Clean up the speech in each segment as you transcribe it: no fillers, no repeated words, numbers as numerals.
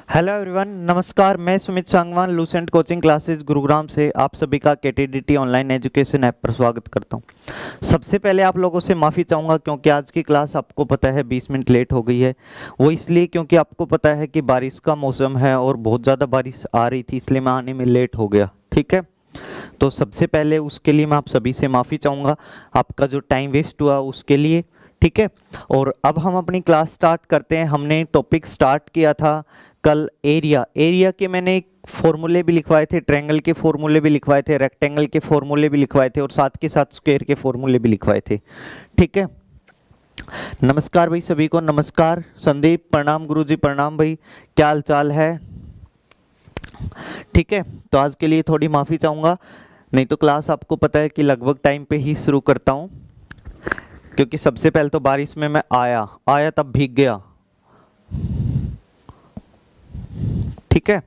Hello everyone, नमस्कार। मैं Sumit Sangwan Lucent coaching classes Gurugram से आप सभी का केटीडीटी ऑनलाइन एजुकेशन ऐप पर स्वागत करता हूं। सबसे पहले आप लोगों से माफ़ी चाहूँगा क्योंकि आज की क्लास आपको पता है 20 मिनट लेट हो गई है। वो इसलिए क्योंकि आपको पता है कि बारिश का मौसम है और बहुत ज़्यादा बारिश आ रही थी, इसलिए मैं आने में लेट हो गया। ठीक है, तो सबसे पहले उसके लिए मैं आप सभी से माफ़ी चाहूँगा, आपका जो टाइम वेस्ट हुआ उसके लिए। ठीक है, और अब हम अपनी क्लास स्टार्ट करते हैं। हमने टॉपिक स्टार्ट किया था कल एरिया के मैंने फॉर्मूले भी लिखवाए थे, ट्रायंगल के फॉर्मूले भी लिखवाए थे, रेक्टेंगल के फॉर्मूले भी लिखवाए थे और साथ के साथ स्क्वायर के फॉर्मूले भी लिखवाए थे। ठीक है, नमस्कार भाई सभी को, नमस्कार। संदीप प्रणाम, गुरुजी प्रणाम भाई, क्या हाल चाल है? ठीक है, तो आज के लिए थोड़ी माफ़ी चाहूँगा, नहीं तो क्लास आपको पता है कि लगभग टाइम पे ही शुरू करता हूँ, क्योंकि सबसे पहले तो बारिश में मैं आया तब भीग गया। ठीक है,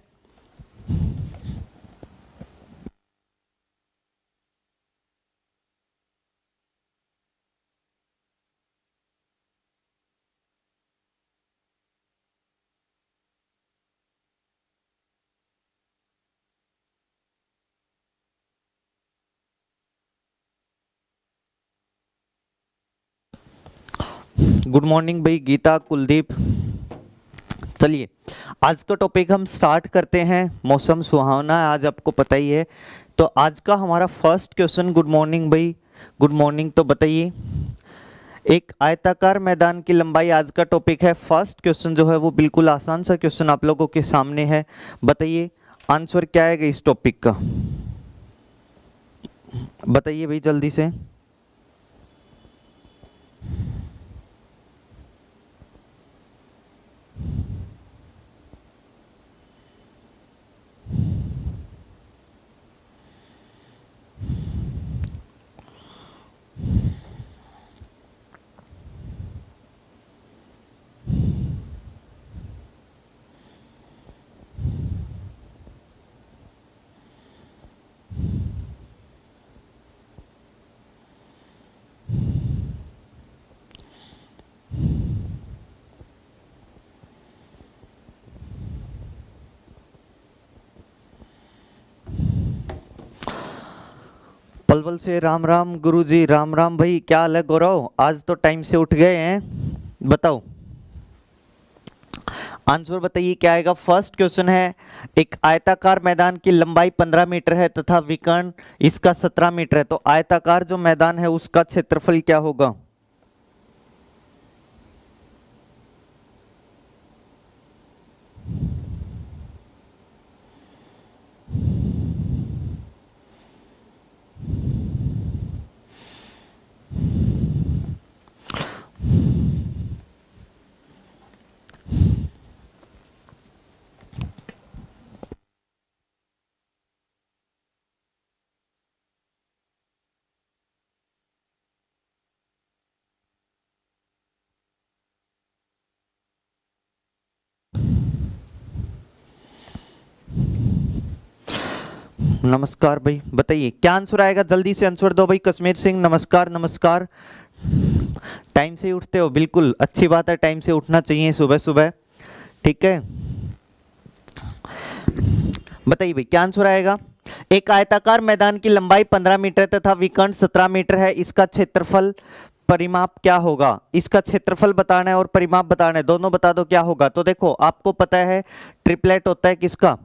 गुड मॉर्निंग भाई गीता, कुलदीप। चलिए आज का टॉपिक हम स्टार्ट करते हैं। मौसम सुहावना है आज, आपको पता ही है। तो आज का हमारा फर्स्ट क्वेश्चन, गुड मॉर्निंग भाई, गुड मॉर्निंग। तो बताइए, एक आयताकार मैदान की लंबाई आज का टॉपिक है। फर्स्ट क्वेश्चन जो है वो बिल्कुल आसान सा क्वेश्चन आप लोगों के सामने है। बताइए आंसर क्या आएगा इस टॉपिक का, बताइए भाई जल्दी से। पलवल से राम राम गुरुजी, राम राम भाई, क्या हाल है गौरव? आज तो टाइम से उठ गए हैं, बताओ आंसर बताइए क्या आएगा। फर्स्ट क्वेश्चन है, एक आयताकार मैदान की लंबाई 15 मीटर है तथा विकर्ण इसका 17 मीटर है, तो आयताकार जो मैदान है उसका क्षेत्रफल क्या होगा? नमस्कार भाई, बताइए क्या आंसर आएगा, जल्दी से आंसर दो भाई। कश्मीर सिंह नमस्कार, नमस्कार। टाइम से उठते हो, बिल्कुल अच्छी बात है, टाइम से उठना चाहिए सुबह सुबह। ठीक है, बताइए भाई क्या आंसर आएगा। एक आयताकार मैदान की लंबाई 15 मीटर तथा विकर्ण 17 मीटर है, इसका क्षेत्रफल परिमाप क्या होगा? इसका क्षेत्रफल बताना है और परिमाप बताना है, दोनों बता दो क्या होगा। तो देखो आपको पता है ट्रिपलेट होता है किसका,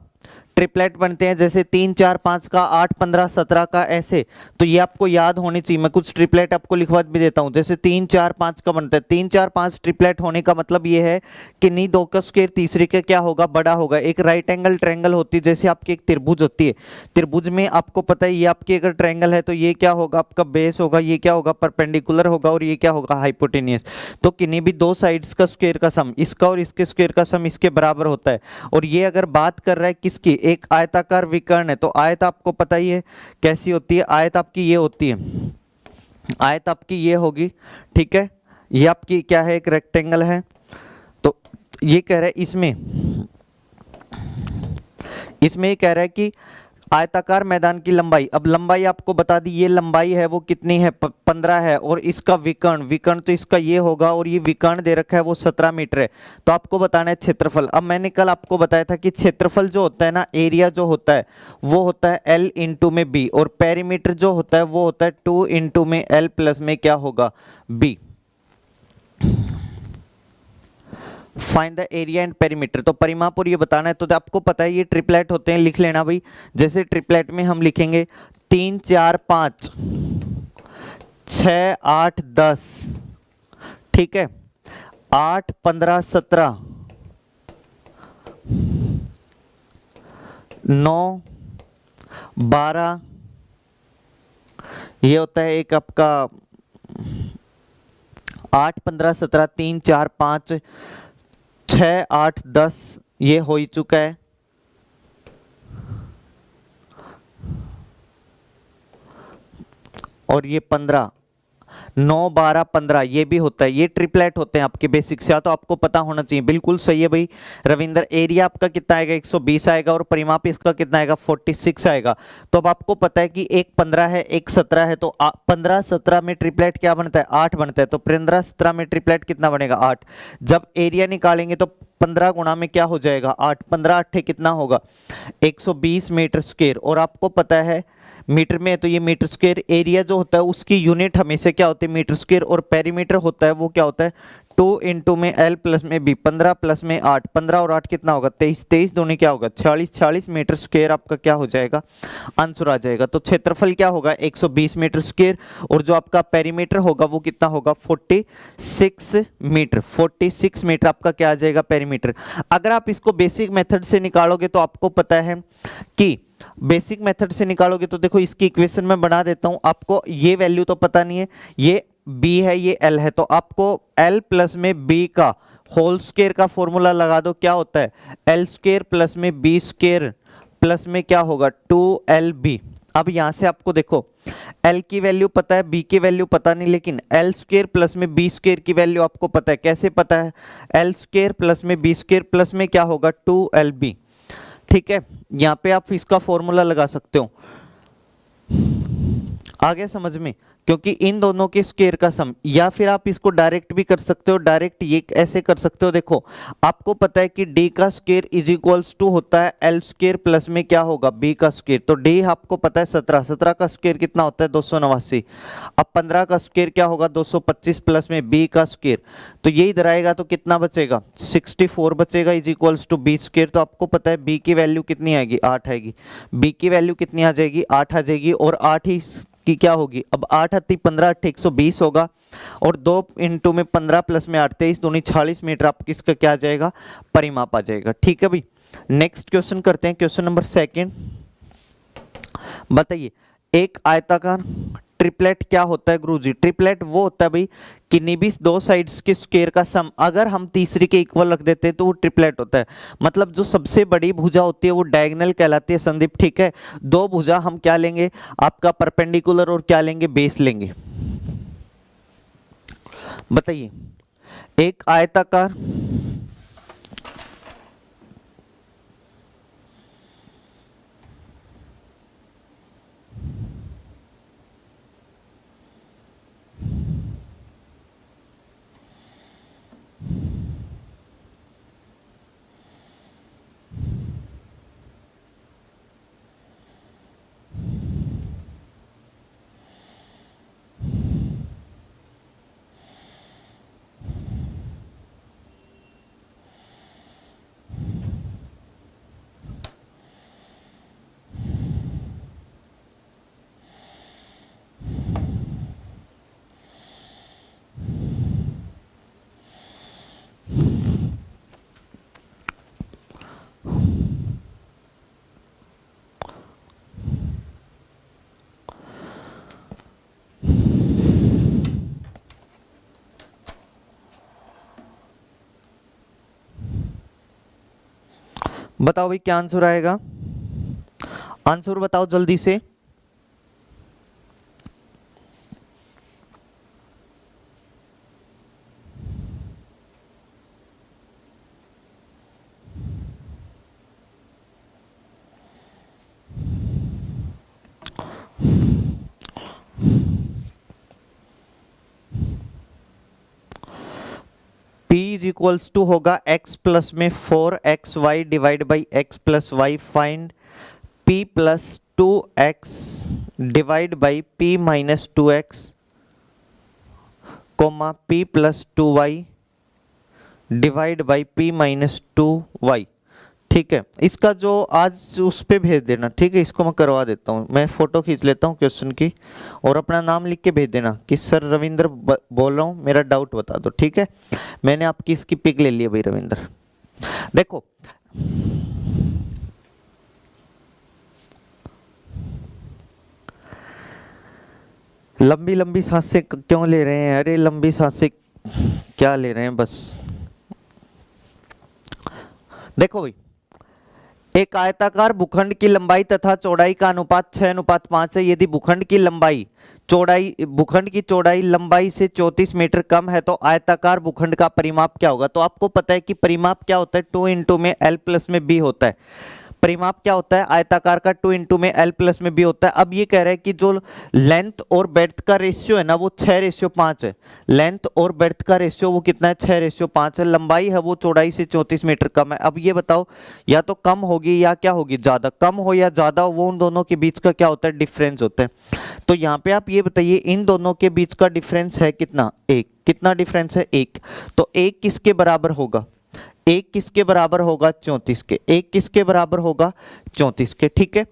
ट्रिपलेट बनते हैं, जैसे 3 4 5 का, 8 15 17 का, ऐसे। तो ये आपको याद होनी चाहिए। मैं कुछ ट्रिपलेट आपको लिखवा भी देता हूँ। जैसे 3 4 5 का बनता है, 3 4 5 ट्रिपलेट होने का मतलब ये है कि नहीं दो का स्क्वायर तीसरे का क्या होगा, बड़ा होगा। एक राइट एंगल ट्रायंगल होती है, जैसे आपकी एक त्रिभुज होती है, त्रिभुज में आपको पता है ये आपकी अगर ट्रायंगल है तो ये क्या होगा, आपका बेस होगा, ये क्या होगा, परपेंडिकुलर होगा, और ये क्या होगा, हाइपोटेनियस। तो किन्हीं भी दो साइड्स का स्क्वायर का सम, इसका और इसके स्क्वायर का सम इसके बराबर होता है। और ये अगर बात कर रहा है किसकी, एक आयताकार विकर्ण है, तो आयत आपको पता ही है कैसी होती है। आयत आपकी ये होती है, आयत आपकी ये होगी, ठीक है। ये आपकी क्या है, एक रेक्टेंगल है। तो ये कह रहा है इसमें ये कह रहा है कि आयताकार मैदान की लंबाई, अब लंबाई आपको बता दी, ये लंबाई है वो कितनी है, 15 है। और इसका विकर्ण तो इसका ये होगा, और ये विकर्ण दे रखा है वो 17 मीटर है। तो आपको बताना है क्षेत्रफल। अब मैंने कल आपको बताया था कि क्षेत्रफल जो होता है ना, एरिया जो होता है वो होता है L इंटू में B, और पेरीमीटर जो होता है वो होता है 2 इंटू में L प्लस में क्या होगा, B। Find the area and perimeter, तो परिमाप और ये बताना है। तो आपको पता है ये ट्रिपलेट होते हैं, लिख लेना भाई। जैसे ट्रिपलेट में हम लिखेंगे 3 4 5 6 8 10, ठीक है, 8 15 17 9 12, ये होता है एक आपका 8 15 17 3 4 5 6 8 10, ये हो ही चुका है। और ये 15 9 12 15 ये भी होता है। ये ट्रिपलेट होते हैं आपके बेसिक से, तो आपको पता होना चाहिए। बिल्कुल सही है भाई रविंद्र। एरिया आपका कितना आएगा, 120 आएगा, और परिमाप इसका कितना आएगा, 46 आएगा। तो अब आपको पता है कि एक 15 है एक 17 है, तो 15 17 में ट्रिपलेट क्या बनता है, 8 बनता है। तो 15 17 में ट्रिपलेट कितना बनेगा, 8। जब एरिया निकालेंगे तो 15 गुणा में क्या हो जाएगा, 8। 15 8 कितना होगा, 120 मीटर स्क्वायर। और आपको पता है मीटर में, तो ये मीटर स्क्वायर, एरिया जो होता है उसकी यूनिट हमेशा क्या होती है, मीटर स्क्वायर। और पेरीमीटर होता है वो क्या होता है, 2 इंटू में L प्लस में B। 15 प्लस में 8, 15 और 8 कितना होगा, 23, 23 दूनी क्या होगा, 46, 46 मीटर स्क्वायर आपका क्या हो जाएगा, आंसर आ जाएगा। तो क्षेत्रफल क्या होगा, 120 मीटर स्क्वायर, और जो आपका पेरीमीटर होगा वो कितना होगा, 46 मीटर। 46 मीटर आपका क्या आ जाएगा, पेरीमीटर। अगर आप इसको बेसिक मेथड से निकालोगे तो आपको पता है कि बेसिक मेथड से निकालोगे तो देखो इसकी इक्वेशन में बना देता हूं। आपको ये वैल्यू तो पता नहीं है, ये b है ये l है, तो आपको l प्लस में b का होल स्क्वायर का फॉर्मूला लगा दो। क्या होता है, l स्क्वायर प्लस में b स्क्वायर प्लस में क्या होगा, 2lb। अब यहां से आपको देखो l की वैल्यू पता है, b की वैल्यू पता नहीं, लेकिन l स्क्वायर प्लस में b स्क्वायर की वैल्यू आपको पता है। कैसे पता है, l स्क्वायर प्लस में b स्क्वायर प्लस में क्या होगा, 2lb, ठीक है। यहां पे आप इसका फॉर्मूला लगा सकते हो। आ गया समझ में, क्योंकि इन दोनों के स्क्वायर का सम, या फिर आप इसको डायरेक्ट भी कर सकते हो। डायरेक्ट ये ऐसे कर सकते हो, देखो आपको पता है कि d का स्क्वायर इज इक्वल्स टू होता है l स्क्वायर प्लस में क्या होगा, b का स्क्वायर। तो d आपको पता है 17, 17 का स्क्वायर कितना होता है, 289। अब 15 का स्क्वायर क्या होगा, 225 प्लस में b का स्क्वायर। तो ये इधर आएगा तो कितना बचेगा, 64 बचेगा, is equals to b square. तो आपको पता है b की वैल्यू कितनी आएगी, 8 आएगी। b की वैल्यू कितनी आ जाएगी, 8 आ जाएगी, और 8 ही की क्या होगी, अब 8 8 15 8 120 होगा, और 2 इंटू में 15 प्लस में 8 23 दूनी 40 मीटर आप किसका क्या आ जाएगा, परिमाप आ जाएगा। ठीक है भाई, नेक्स्ट क्वेश्चन करते हैं, क्वेश्चन नंबर 2। बताइए एक आयताकार ट्रिपलेट क्या होता है गुरुजी। ट्रिपलेट वो होता है भाई किन्हीं भी दो साइड्स के स्क्वायर का सम, अगर हम तीसरी के इक्वल रख देते हैं तो वो ट्रिपलेट होता है। मतलब जो सबसे बड़ी भुजा होती है वो डायगोनल कहलाती है संदीप, ठीक है। दो भुजा हम क्या लेंगे, आपका परपेंडिकुलर, और क्या लेंगे, बेस लेंगे। बताइए एक आयताकार बताओ भाई क्या आंसर आएगा, आंसर बताओ जल्दी से। P इज इक्वल्स टू होगा x प्लस में 4xy divide by x plus y. Find P plus 2x divide by P minus 2x comma P plus 2y divide by P minus 2y। ठीक है, इसका जो आज उस पे भेज देना, ठीक है, इसको मैं करवा देता हूँ, मैं फोटो खींच लेता हूँ क्वेश्चन की और अपना नाम लिख के भेज देना कि सर रविंद्र बोल रहा हूँ, मेरा डाउट बता दो। ठीक है, मैंने आपकी इसकी पिक ले ली है भाई रविंद्र। देखो लंबी लंबी सांसें क्यों ले रहे हैं, अरे लंबी सांसें क्या ले रहे हैं बस। देखो भाई, एक आयताकार भूखंड की लंबाई तथा चौड़ाई का अनुपात 6:5 है। यदि भूखंड की लंबाई भूखंड की चौड़ाई लंबाई से 34 मीटर कम है तो आयताकार भूखंड का परिमाप क्या होगा। तो आपको पता है कि परिमाप क्या होता है, 2 इंटू में L प्लस में B होता है। परिमाप क्या होता है आयताकार का, 2 इंटू में L प्लस में B होता है। अब ये कह रहा है कि जो लेंथ और ब्रेड्थ का रेशियो है ना वो 6:5 है। लेंथ और ब्रेड्थ का रेशियो वो कितना है, 6:5 है। लंबाई है वो चौड़ाई से 34 मीटर कम है। अब ये बताओ या तो कम होगी या क्या होगी, ज्यादा। कम हो या ज्यादा हो वो उन दोनों के बीच का क्या होता है, डिफरेंस होता है। तो यहाँ पे आप ये बताइए इन दोनों के बीच का डिफरेंस है कितना, 1। कितना डिफरेंस है, 1। तो 1 किसके बराबर होगा, 1 किसके बराबर होगा, 34 के। 1 किसके बराबर होगा, 34 के। ठीक है,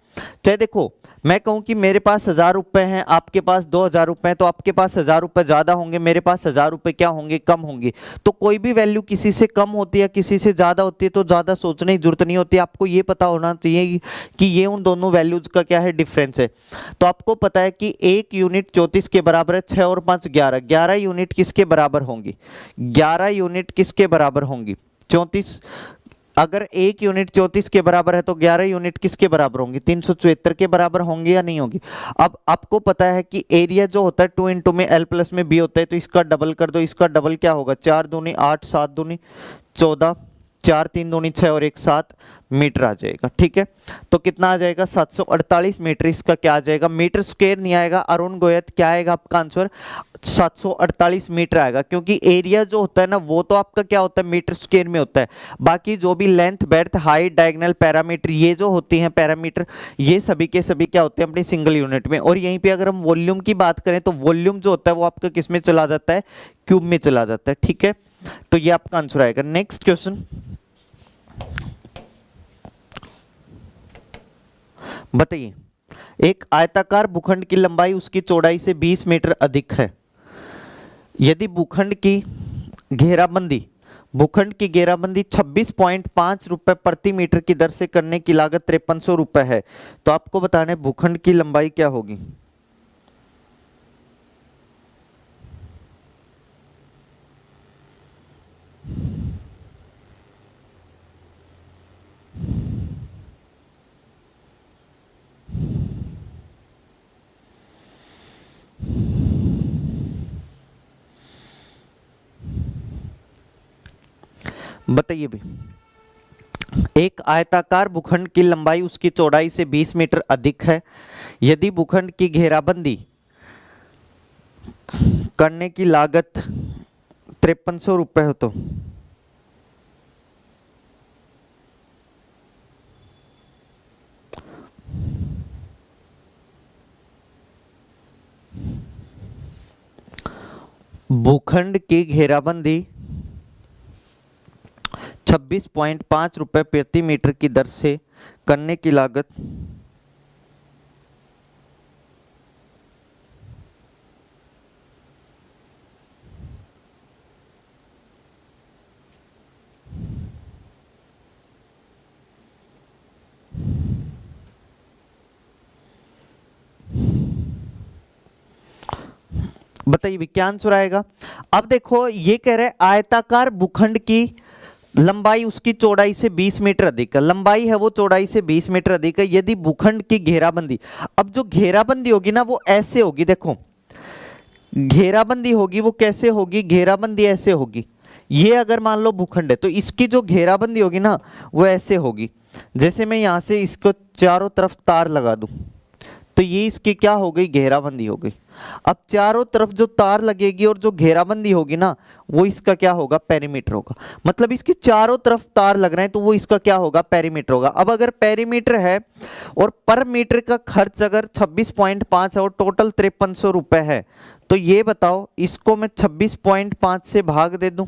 चाहे देखो मैं कहूं कि मेरे पास 1000 रुपए हैं, आपके पास 2000 रुपए हैं, तो आपके पास 1000 रुपए ज्यादा होंगे, मेरे पास 1000 रुपए क्या होंगे, कम होंगे। तो कोई भी वैल्यू किसी से कम होती है किसी से ज्यादा होती है तो ज्यादा सोचने की जरूरत नहीं होती। आपको ये पता होना चाहिए कि ये उन दोनों वैल्यूज का क्या है, डिफरेंस है। तो आपको पता है कि 1 यूनिट 34 के बराबर है, 6 और 5 11। 11 यूनिट किसके बराबर होंगी, 11 यूनिट किसके बराबर होंगी, 34। अगर 1 यूनिट 34 के बराबर है तो 11 यूनिट किसके बराबर होंगी, 374 के बराबर होंगी या नहीं होगी। अब आपको पता है कि एरिया जो होता है 2 इंटू में L प्लस में B होता है, तो इसका डबल कर दो। इसका डबल क्या होगा, 4 दूनी 8, 7 दूनी 14, 4 3 दूनी 6 और 1 7 मीटर आ जाएगा। ठीक है, तो कितना आ जाएगा, 748 मीटर। इसका क्या आ जाएगा, मीटर स्क्वायर नहीं आएगा। अरुण गोयत क्या आएगा आपका आंसर, 748 मीटर आएगा। क्योंकि एरिया जो होता है ना वो तो आपका क्या होता है, मीटर स्क्वायर में होता है। बाकी जो भी length breadth height diagonal parameter ये जो होती हैं पैरामीटर, ये सभी के सभी क्या होते हैं अपनी सिंगल यूनिट में। और यहीं पे अगर हम वॉल्यूम की बात करें तो वॉल्यूम जो होता है वो आपका किस में चला जाता है, क्यूब में चला जाता है। ठीक है, तो ये आपका आंसर आएगा। नेक्स्ट क्वेश्चन बताइए, एक आयताकार भूखंड की लंबाई उसकी चौड़ाई से 20 मीटर अधिक है। यदि भूखंड की घेराबंदी 26.5 रुपए प्रति मीटर की दर से करने की लागत 5300 रुपए है, तो आपको बताना है भूखंड की लंबाई क्या होगी। बताइए भी, एक आयताकार भूखंड की लंबाई उसकी चौड़ाई से 20 मीटर अधिक है। यदि भूखंड की घेराबंदी करने की लागत 5300 रुपए हो तो भूखंड की घेराबंदी 26.5 रुपए प्रति मीटर की दर से करने की लागत बताइए क्या आंसर आएगा। अब देखो ये कह रहे हैं आयताकार भूखंड की लंबाई उसकी चौड़ाई से 20 मीटर अधिक है, लंबाई है वो चौड़ाई से 20 मीटर अधिक है। यदि भूखंड की घेराबंदी, अब जो घेराबंदी होगी ना वो ऐसे होगी, देखो घेराबंदी होगी वो कैसे होगी, घेराबंदी ऐसे होगी। ये अगर मान लो भूखंड है तो इसकी जो घेराबंदी होगी ना वो ऐसे होगी। जैसे मैं यहां से इसको चारों तरफ तार लगा दूं तो ये इसकी क्या हो गई, घेराबंदी हो गई। अब चारों तरफ जो तार लगेगी और जो घेराबंदी होगी ना वो इसका क्या होगा, पेरीमीटर होगा। मतलब इसकी चारों तरफ तार लग रहे हैं तो वो इसका क्या होगा, पेरीमीटर होगा। अब अगर पेरीमीटर है और पर मीटर का खर्च अगर 26.5 और टोटल 5300 रुपए है तो ये बताओ इसको मैं 26.5 से भाग दे दूं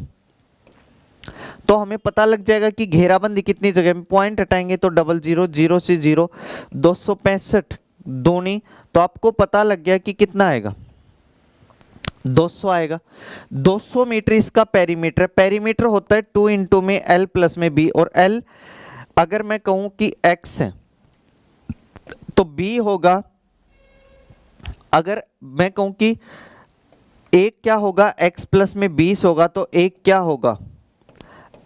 तो हमें पता लग जाएगा कि घेराबंदी कितनी जगह में, पॉइंट हटाएंगे तो 00, 0 से 0, 265 दूनी, तो आपको पता लग गया कि कितना आएगा, 200 आएगा। 200 मीटर इसका पेरीमीटर, पेरीमीटर होता है 2 इंटू में L प्लस में B, और L अगर मैं कहूं कि X है तो B होगा, अगर मैं कहूं कि एक क्या होगा, X प्लस में 20 होगा तो एक क्या होगा,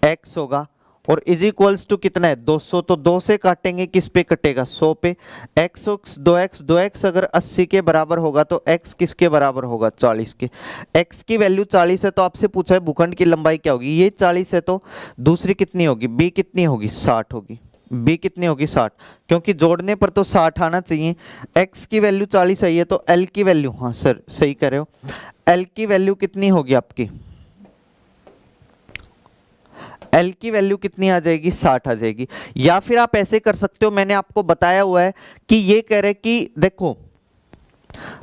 X होगा, और इज इक्वल्स टू कितना है, 200, तो 2 से काटेंगे किस पे कटेगा, 100 पे। x 2x अगर 80 के बराबर होगा तो x किसके बराबर होगा, 40 के। x की वैल्यू 40 है तो आपसे पूछा है भूखंड की लंबाई क्या होगी, ये 40 है तो दूसरी कितनी होगी, b कितनी होगी, 60 होगी। b कितनी होगी, 60, क्योंकि जोड़ने पर तो 60 आना चाहिए। x की वैल्यू 40 आई है तो l की वैल्यू, हाँ सर सही कर रहे हो, l की वैल्यू कितनी होगी आपकी, L की वैल्यू कितनी आ जाएगी, 60 आ जाएगी। या फिर आप ऐसे कर सकते हो, मैंने आपको बताया हुआ है कि ये कह रहे कि देखो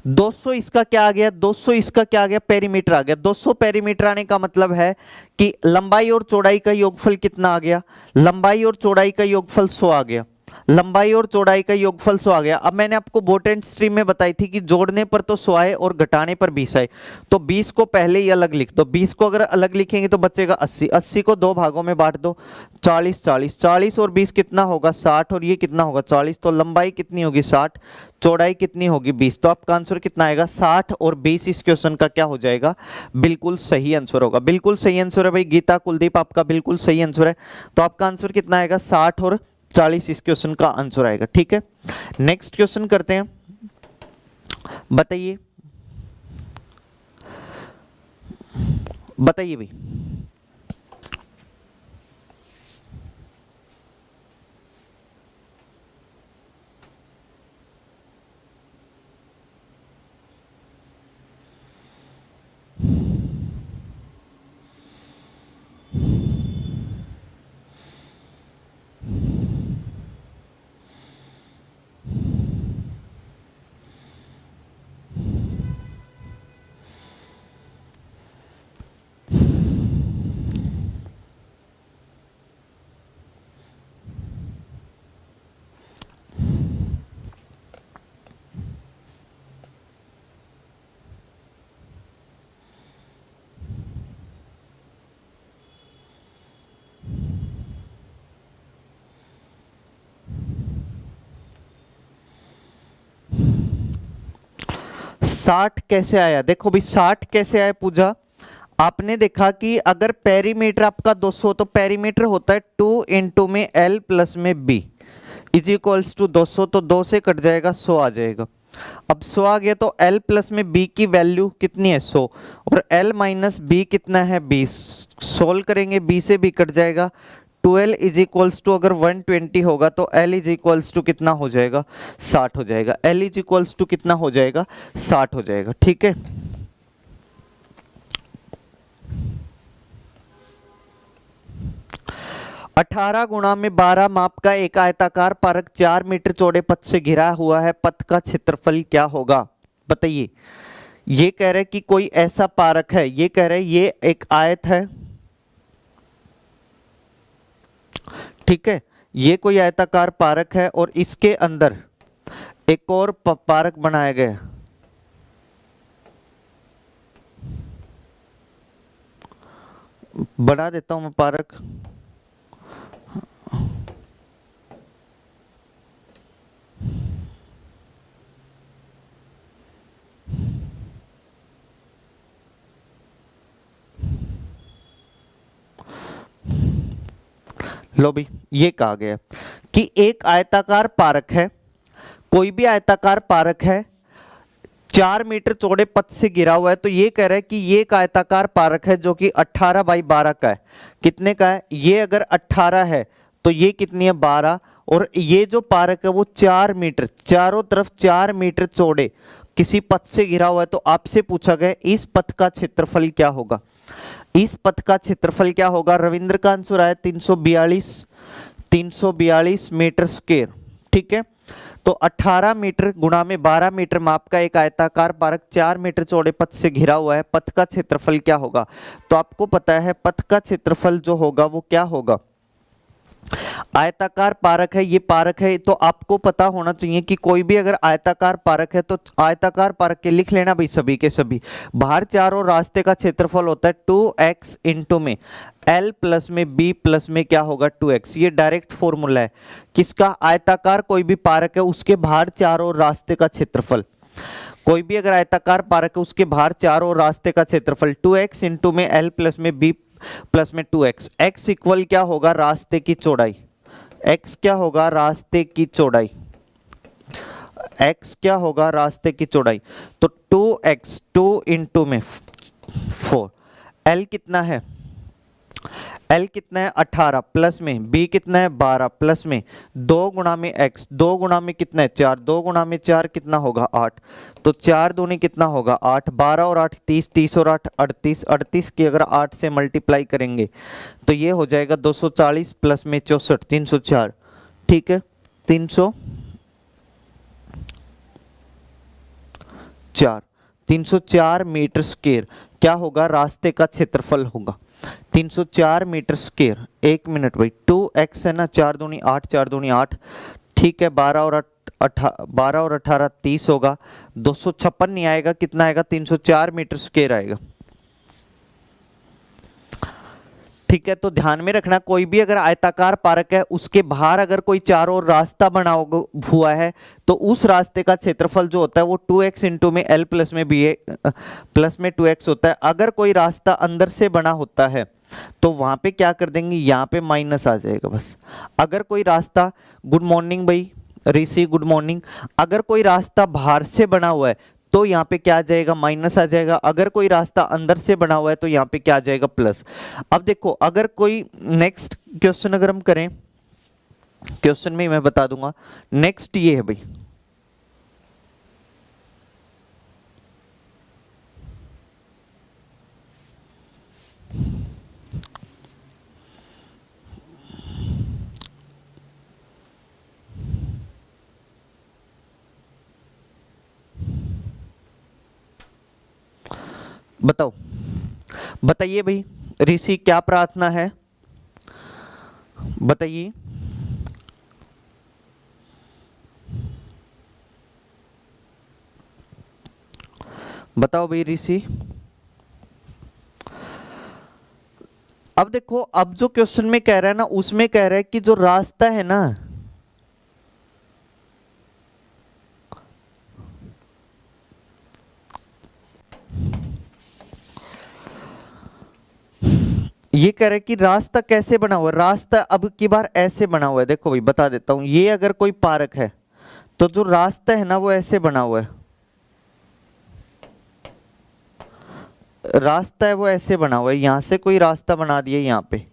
200 इसका क्या आ गया, 200 इसका क्या आ गया, पेरीमीटर आ गया। 200 पेरीमीटर आने का मतलब है कि लंबाई और चौड़ाई का योगफल कितना आ गया, लंबाई और चौड़ाई का योगफल 100 आ गया, लंबाई और चौड़ाई का योगफल 100 आ गया। अब मैंने आपको बोट एंड स्ट्रीम में बताई थी कि जोड़ने पर तो 100 आए और घटाने पर 20 आए, तो 20 को पहले ही अलग लिख दो। 20 को अगर अलग लिखेंगे तो बचेगा 80, 80 को दो भागों में बांट दो, 40 40, 40 और 20 कितना होगा, 60, और ये कितना होगा 40, तो लंबाई कितनी होगी 60, चौड़ाई कितनी होगी 20, तो आपका आंसर कितना आएगा, 60 और 20 इस क्वेश्चन का क्या हो जाएगा, बिल्कुल सही आंसर होगा। बिल्कुल सही आंसर है भाई, गीता कुलदीप आपका बिल्कुल सही आंसर है। तो आपका आंसर कितना आएगा, 60 और 40 इस क्वेश्चन का आंसर आएगा। ठीक है, नेक्स्ट क्वेश्चन करते हैं, बताइए बताइए भाई। साठ कैसे आया, देखो भाई 60 कैसे आया पूजा, आपने देखा कि अगर पेरीमीटर आपका 200 तो पेरीमीटर होता है 2 इंटू में L प्लस में B इज इक्वल्स टू 200, तो 2 से कट जाएगा 100 आ जाएगा। अब 100 आ गया तो L प्लस में B की वैल्यू कितनी है 100, और L माइनस B कितना है 20, सोल्व करेंगे B से B कट जाएगा, 12 इज इक्वल्स टू अगर 120 होगा तो L इज इक्वल्स टू कितना हो जाएगा, 60 हो जाएगा। L इज इक्वल्स टू कितना हो जाएगा, 60 हो जाएगा। ठीक है, 18 गुणा में 12 माप का एक आयताकार पार्क 4 मीटर चौड़े पथ से घिरा हुआ है, पथ का क्षेत्रफल क्या होगा, बताइए। ये कह रहे कि कोई ऐसा पार्क है, ये कह रहे ये एक आयत है, ठीक है, ये कोई आयताकार पार्क है और इसके अंदर एक और पार्क बनाया गया, बना देता हूं मैं पार्क, लो भाई, ये कहा गया कि एक आयताकार पार्क है, कोई भी आयताकार पार्क है, 4 मीटर चौड़े पथ से घिरा हुआ है। तो ये कह रहा है कि ये एक आयताकार पार्क है जो कि 18 बाई 12 का है। कितने का है? ये अगर 18 है तो ये कितनी है? 12। और ये जो पार्क है वो 4 मीटर, चारों तरफ 4 मीटर चौड़े किसी पथ से घिरा हुआ है। तो आपसे पूछा गया इस पथ का क्षेत्रफल क्या होगा? इस पथ का क्षेत्रफल क्या होगा? रविंद्र का आंसर आया 342 मीटर स्क्वायर। ठीक है, तो 18 मीटर गुणा में 12 मीटर माप का एक आयताकार पार्क 4 मीटर चौड़े पथ से घिरा हुआ है, पथ का क्षेत्रफल क्या होगा? तो आपको पता है पथ का क्षेत्रफल जो होगा वो क्या होगा? आयताकार पार्क है, ये पार्क है, तो आपको पता होना चाहिए कि कोई भी अगर आयताकार पार्क है तो आयताकार पार्क के लिख लेना भाई सभी के सभी। बाहर चारों रास्ते का क्षेत्रफल होता है 2x इंटू में l प्लस में b प्लस में क्या होगा? 2x। ये डायरेक्ट फॉर्मूला है किसका? आयताकार कोई भी पार्क है उसके बाहर चारों रास्ते का क्षेत्रफल। कोई भी अगर आयताकार पार्क है उसके बाहर चारों रास्ते का क्षेत्रफल 2x इंटू में l प्लस में b प्लस में 2x। x इक्वल क्या होगा? रास्ते की चौड़ाई। x क्या होगा? रास्ते की चौड़ाई। x क्या होगा? रास्ते की चौड़ाई। तो 2x 2 इंटू में 4, l कितना है? l कितना है? 18 प्लस में b कितना है? 12 प्लस में 2 गुणा में x, 2 गुणा में कितना है? 4, 2 गुणा में 4 कितना होगा? 8। तो 4 दूनी कितना होगा? 8, 12 और 8 30, 30 और 8 38, 38 की अगर 8 से मल्टीप्लाई करेंगे तो ये हो जाएगा 240 प्लस में 64 304। ठीक है, 304 मीटर स्क्वायर क्या होगा? रास्ते का क्षेत्रफल होगा 304 मीटर स्क्वायर। 1 मिनट भाई, 2x है ना, 4 दूनी 8, 4 दूनी 8। ठीक है, 12 और 18 30 होगा, 256 नहीं आएगा, कितना आएगा? 304 मीटर स्क्वायर आएगा। ठीक है, तो ध्यान में रखना कोई भी अगर आयताकार पार्क है उसके बाहर अगर कोई चारों ओर रास्ता बना हुआ है तो उस रास्ते का क्षेत्रफल जो होता है वो 2x इंटू में l प्लस में b प्लस में 2x होता है। अगर कोई रास्ता अंदर से बना होता है तो वहां पे क्या कर देंगे? यहाँ पे माइनस आ जाएगा बस। अगर कोई रास्ता, गुड मॉर्निंग भाई ऋषि, गुड मॉर्निंग। अगर कोई रास्ता बाहर से बना हुआ है तो यहाँ पे क्या आ जाएगा? माइनस आ जाएगा। अगर कोई रास्ता अंदर से बना हुआ है तो यहाँ पे क्या आ जाएगा? प्लस। अब देखो अगर कोई नेक्स्ट क्वेश्चन अगर हम करें, क्वेश्चन में मैं बता दूंगा। नेक्स्ट ये है भाई, बताओ, बताइए भाई ऋषि क्या प्रार्थना है? बताइए। बताओ भाई ऋषि। अब देखो, अब जो क्वेश्चन में कह रहा है ना उसमें कह रहा है कि जो रास्ता है ना, ये कह रहा है कि रास्ता कैसे बना हुआ है। रास्ता अब की बार ऐसे बना हुआ है। देखो भाई बता देता हूं, ये अगर कोई पार्क है तो जो रास्ता है ना वो ऐसे बना हुआ है। रास्ता है वो ऐसे बना हुआ है, यहां से कोई रास्ता बना दिया यहां पे।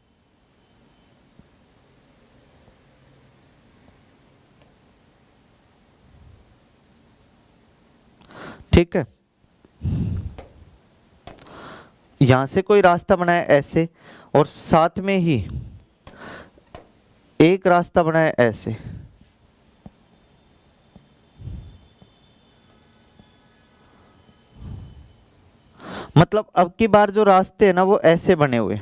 ठीक है, यहां से कोई रास्ता बनाया ऐसे और साथ में ही एक रास्ता बनाया ऐसे। मतलब अब की बार जो रास्ते हैं ना वो ऐसे बने हुए।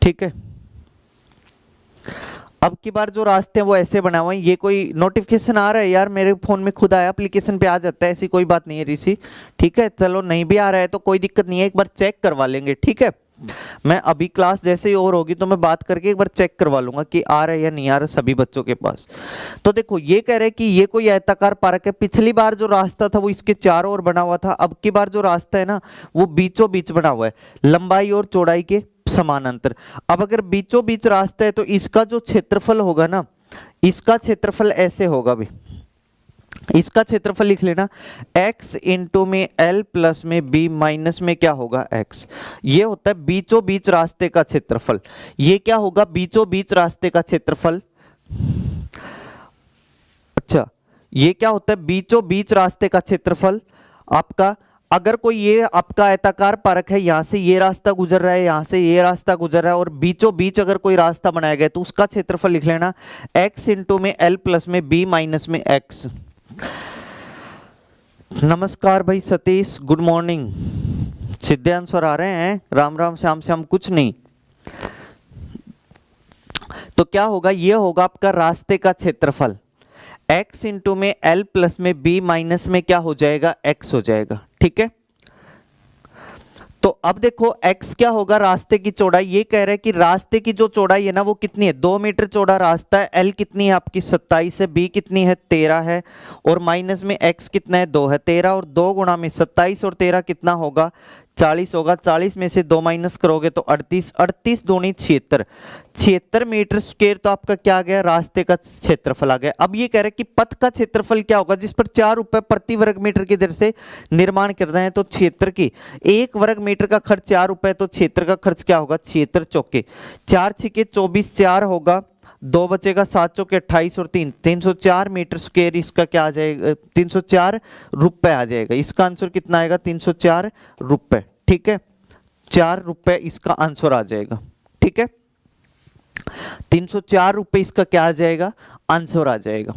ठीक है, अब की बार जो रास्ते हैं वो ऐसे बना हुए हैं। ये कोई नोटिफिकेशन आ रहा है यार मेरे फोन में, खुद आया, एप्लीकेशन पे आ जाता है, ऐसी कोई बात नहीं है ऋषि। ठीक है, चलो नहीं भी आ रहा है तो कोई दिक्कत नहीं है, एक बार चेक करवा लेंगे। ठीक है, मैं अभी क्लास जैसे ही और होगी तो मैं बात करके एक बार चेक करवा लूंगा कि आ रहा है या नहीं आ रहा सभी बच्चों के पास। तो देखो ये कह रहे हैं कि ये कोई आयताकार पार्क है। पिछली बार जो रास्ता था वो इसके चारों ओर बना हुआ था, अब की बार जो रास्ता है ना वो बीचों बीच बना हुआ है, लंबाई और चौड़ाई के समानांतर। अब अगर बीचों बीच रास्ता है तो इसका जो क्षेत्रफल होगा ना, इसका क्षेत्रफल ऐसे होगा भाई, इसका क्षेत्रफल लिख लेना x इंटू में l प्लस में b माइनस में क्या होगा x। ये होता है बीचों बीच रास्ते का क्षेत्रफल। ये क्या होगा, बीचों बीच रास्ते का क्षेत्रफल। अच्छा, ये क्या होता है, बीचों बीच रास्ते का क्षेत्रफल आपका। अगर कोई ये आपका आयताकार पार्क है, यहां से ये रास्ता गुजर रहा है, यहां से ये रास्ता गुजर रहा है, और बीचों बीच अगर कोई रास्ता बनाया गया तो उसका क्षेत्रफल लिख लेना x इंटू में l प्लस में b माइनस में x। नमस्कार भाई सतीश, गुड मॉर्निंग। सीधे आंसर आ रहे हैं, राम राम श्याम श्याम कुछ नहीं। तो क्या होगा, ये होगा आपका रास्ते का क्षेत्रफल। x इंटू में l प्लस में b माइनस में क्या हो जाएगा, x हो जाएगा। ठीक है, तो अब देखो x क्या होगा, रास्ते की चौड़ाई। ये कह रहा है कि रास्ते की जो चौड़ाई है ना वो कितनी है, 2 मीटर चौड़ा रास्ता है। l कितनी है आपकी 27 है, b कितनी है 13 है, और माइनस में x कितना है 2 है। 13 और 2 गुणा में 27 और 13 कितना होगा, 40 होगा। 40 में से 2 माइनस करोगे तो 38, 38 दूनी 76, 76 मीटर स्क्वायर। तो आपका क्या आ गया, रास्ते का क्षेत्रफल आ गया। अब ये कह रहे हैं कि पथ का क्षेत्रफल क्या होगा, जिस पर 4 रुपए प्रति वर्ग मीटर की दर से निर्माण कर रहे हैं। तो क्षेत्र की 1 वर्ग मीटर का खर्च 4 रुपए, तो क्षेत्र का खर्च क्या होगा, 76 चौके 4 छिके 24, 4 होगा, 2 बचेगा, 7 चौके 28 और 3 304 मीटर स्क्वायर। इसका क्या आ जाएगा, 304 रुपए आ जाएगा। इसका आंसर कितना आएगा, 304 रुपए। ठीक है, 4 रुपए इसका आंसर आ जाएगा। ठीक है, 304 रुपए इसका क्या आ जाएगा, आंसर आ जाएगा।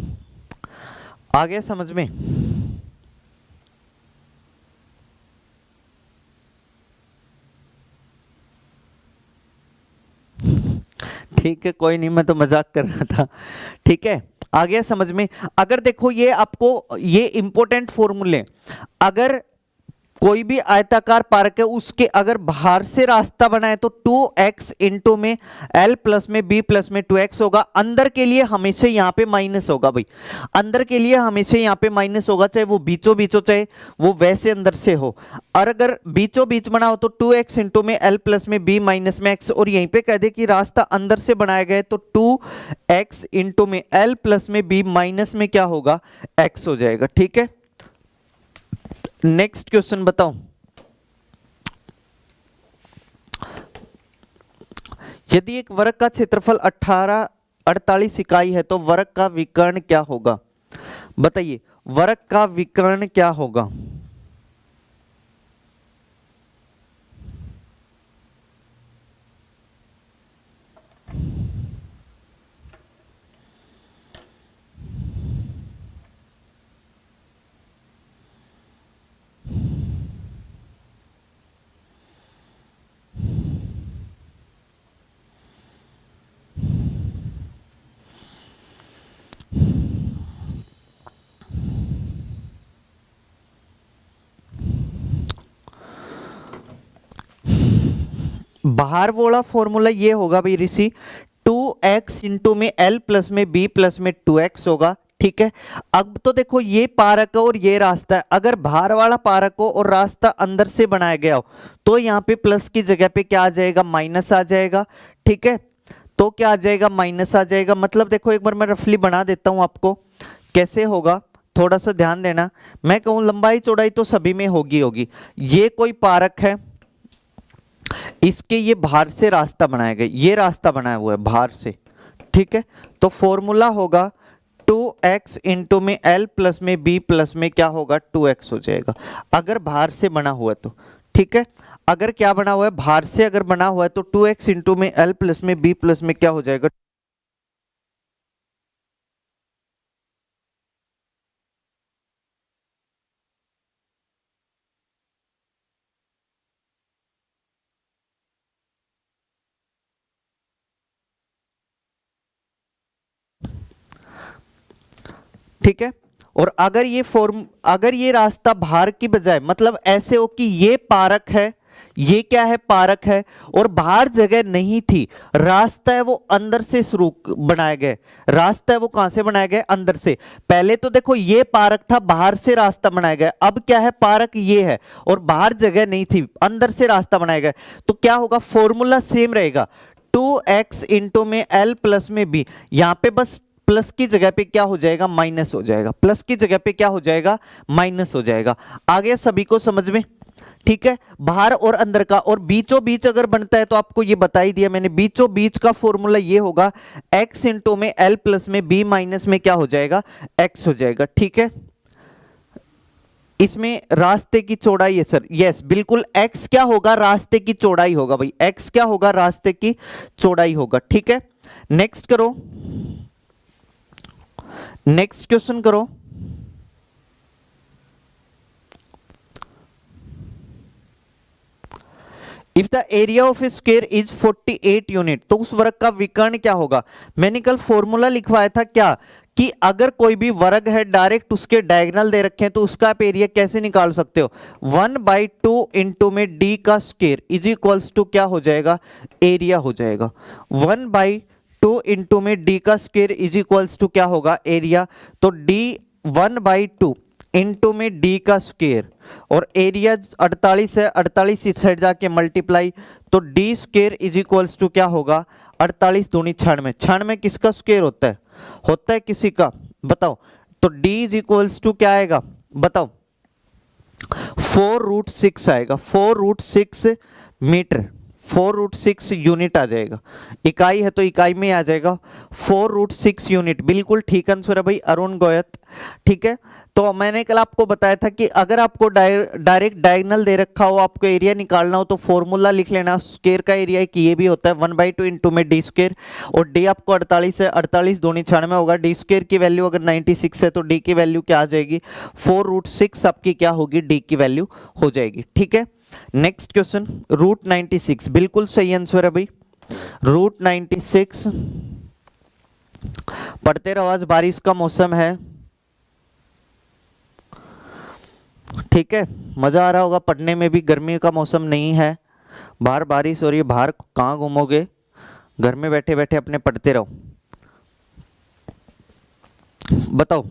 आ गया समझ में। ठीक है, कोई नहीं, मैं तो मजाक कर रहा था। ठीक है, आ गया समझ में। अगर देखो ये आपको ये इंपॉर्टेंट फॉर्मूले, अगर कोई भी आयताकार पार्क है उसके अगर बाहर से रास्ता बनाए तो 2x इंटू में l प्लस में b प्लस में 2x होगा। अंदर के लिए हमेशा यहाँ पे माइनस होगा भाई, अंदर के लिए हमेशा यहाँ पे माइनस होगा, चाहे वो बीचों बीचों चाहे वो वैसे अंदर से हो। और अगर बीचों बीच बना हो तो 2x इंटू में l प्लस में b माइनस में x। और यहीं पे कह दे कि रास्ता अंदर से बनाया गया है तो 2x इंटू में l प्लस में b माइनस में क्या होगा, x हो जाएगा। ठीक है, नेक्स्ट क्वेश्चन बताओ। यदि एक वर्ग का क्षेत्रफल 48 इकाई है तो वर्ग का विकर्ण क्या होगा, बताइए वर्ग का विकर्ण क्या होगा। बाहर वाला फॉर्मूला ये होगा भाई ऋषि, 2x इंटू में l प्लस में b प्लस में 2x होगा। ठीक है, अब तो देखो ये पारक है और ये रास्ता है। अगर बाहर वाला पारक हो और रास्ता अंदर से बनाया गया हो तो यहाँ पे प्लस की जगह पे क्या आ जाएगा, माइनस आ जाएगा। ठीक है, तो क्या आ जाएगा, माइनस आ जाएगा। मतलब देखो एक बार मैं रफली बना देता हूं आपको, कैसे होगा थोड़ा सा ध्यान देना। मैं कहूं लंबाई चौड़ाई तो सभी में होगी। ये कोई पार्क है, इसके ये बाहर से रास्ता बनाया गया, ये रास्ता बनाया हुआ है बाहर से। ठीक है, तो फॉर्मूला होगा 2x इंटू में l प्लस में b प्लस में क्या होगा, 2x हो जाएगा अगर बाहर से बना हुआ है तो। ठीक है, अगर क्या बना हुआ है, बाहर से अगर बना हुआ है तो 2x इंटू में l प्लस में b प्लस में क्या हो जाएगा। ठीक है, और अगर ये रास्ता बाहर की बजाय मतलब ऐसे हो कि ये पार्क है, ये क्या है, पारक है, और बाहर जगह नहीं थी, रास्ता है वो अंदर से शुरू बनाया गया, रास्ता है वो कहां से बनाया गया, अंदर से। पहले तो देखो ये पार्क था, बाहर से रास्ता बनाया गया, अब क्या है, पार्क ये है और बाहर जगह नहीं थी, अंदर से रास्ता बनाया गया, तो क्या होगा, फॉर्मूला सेम रहेगा, 2x इंटू में l प्लस में b, यहां पे बस प्लस की जगह पे क्या हो जाएगा, माइनस हो जाएगा, प्लस की जगह पे क्या हो जाएगा, माइनस हो जाएगा। आ गया सभी को समझ में, ठीक है। बाहर और अंदर का, और बीचों बीच अगर बनता है तो आपको ये बता ही दिया मैंने, बीचों बीच का फॉर्मूला ये होगा, x इंटू में l प्लस में b माइनस में क्या हो जाएगा, x हो जाएगा, ठीक है। इसमें रास्ते की चौड़ाई है सर, यस बिल्कुल, x क्या होगा, रास्ते की चौड़ाई होगा भाई, x क्या होगा, रास्ते की चौड़ाई होगा, ठीक है। नेक्स्ट करो, नेक्स्ट क्वेश्चन करो। If the area of A square is 48 unit, तो उस वर्ग का विकर्ण क्या होगा। मैंने कल फॉर्मूला लिखवाया था क्या, कि अगर कोई भी वर्ग है डायरेक्ट उसके डायगोनल दे रखे हैं तो उसका आप एरिया कैसे निकाल सकते हो, 1/2 इंटू में d का स्क्वायर इज इक्वल्स टू क्या हो जाएगा, एरिया हो जाएगा। 1/2 इंटू में d का स्क्वायर इज इक्वल्स टू क्या होगा, एरिया। तो d 1/2 इंटू में d का स्क्वायर, और एरिया 48 है, 48 इस साइड जाके मल्टीप्लाई, तो d square is equals to क्या होगा, 48 दूनी 96, 96 किसका स्क्वायर होता है, होता है किसी का, बताओ। तो d इज इक्वल्स टू क्या आएगा, बताओ, 4√6 आएगा, 4√6 मीटर, 4√6 यूनिट आ जाएगा, इकाई है तो इकाई में आ जाएगा, 4√6 यूनिट, बिल्कुल ठीक आंसर है भाई अरुण गोयत, ठीक है। तो मैंने कल आपको बताया था कि अगर आपको डायरेक्ट डायगोनल दे रखा हो, आपको एरिया निकालना हो तो फॉर्मूला लिख लेना, स्क्वायर का एरिया कि ये भी होता है 1/2 इंटू में डी स्क्वायर, और डी आपको 48 है, 48 दूनी 96 होगा, डी स्क्वायर की वैल्यू अगर 96 है तो डी की वैल्यू क्या आ जाएगी, 4√6 आपकी क्या होगी, डी की वैल्यू हो जाएगी, ठीक है। नेक्स्ट क्वेश्चन, √96, बिल्कुल सही आंसर है भाई, √96। पढ़ते रहो, आज बारिश का मौसम है, ठीक है, मजा आ रहा होगा पढ़ने में भी, गर्मी का मौसम नहीं है, बाहर बारिश हो रही है, बाहर कहाँ घूमोगे, घर में बैठे बैठे अपने पढ़ते रहो। बताओ,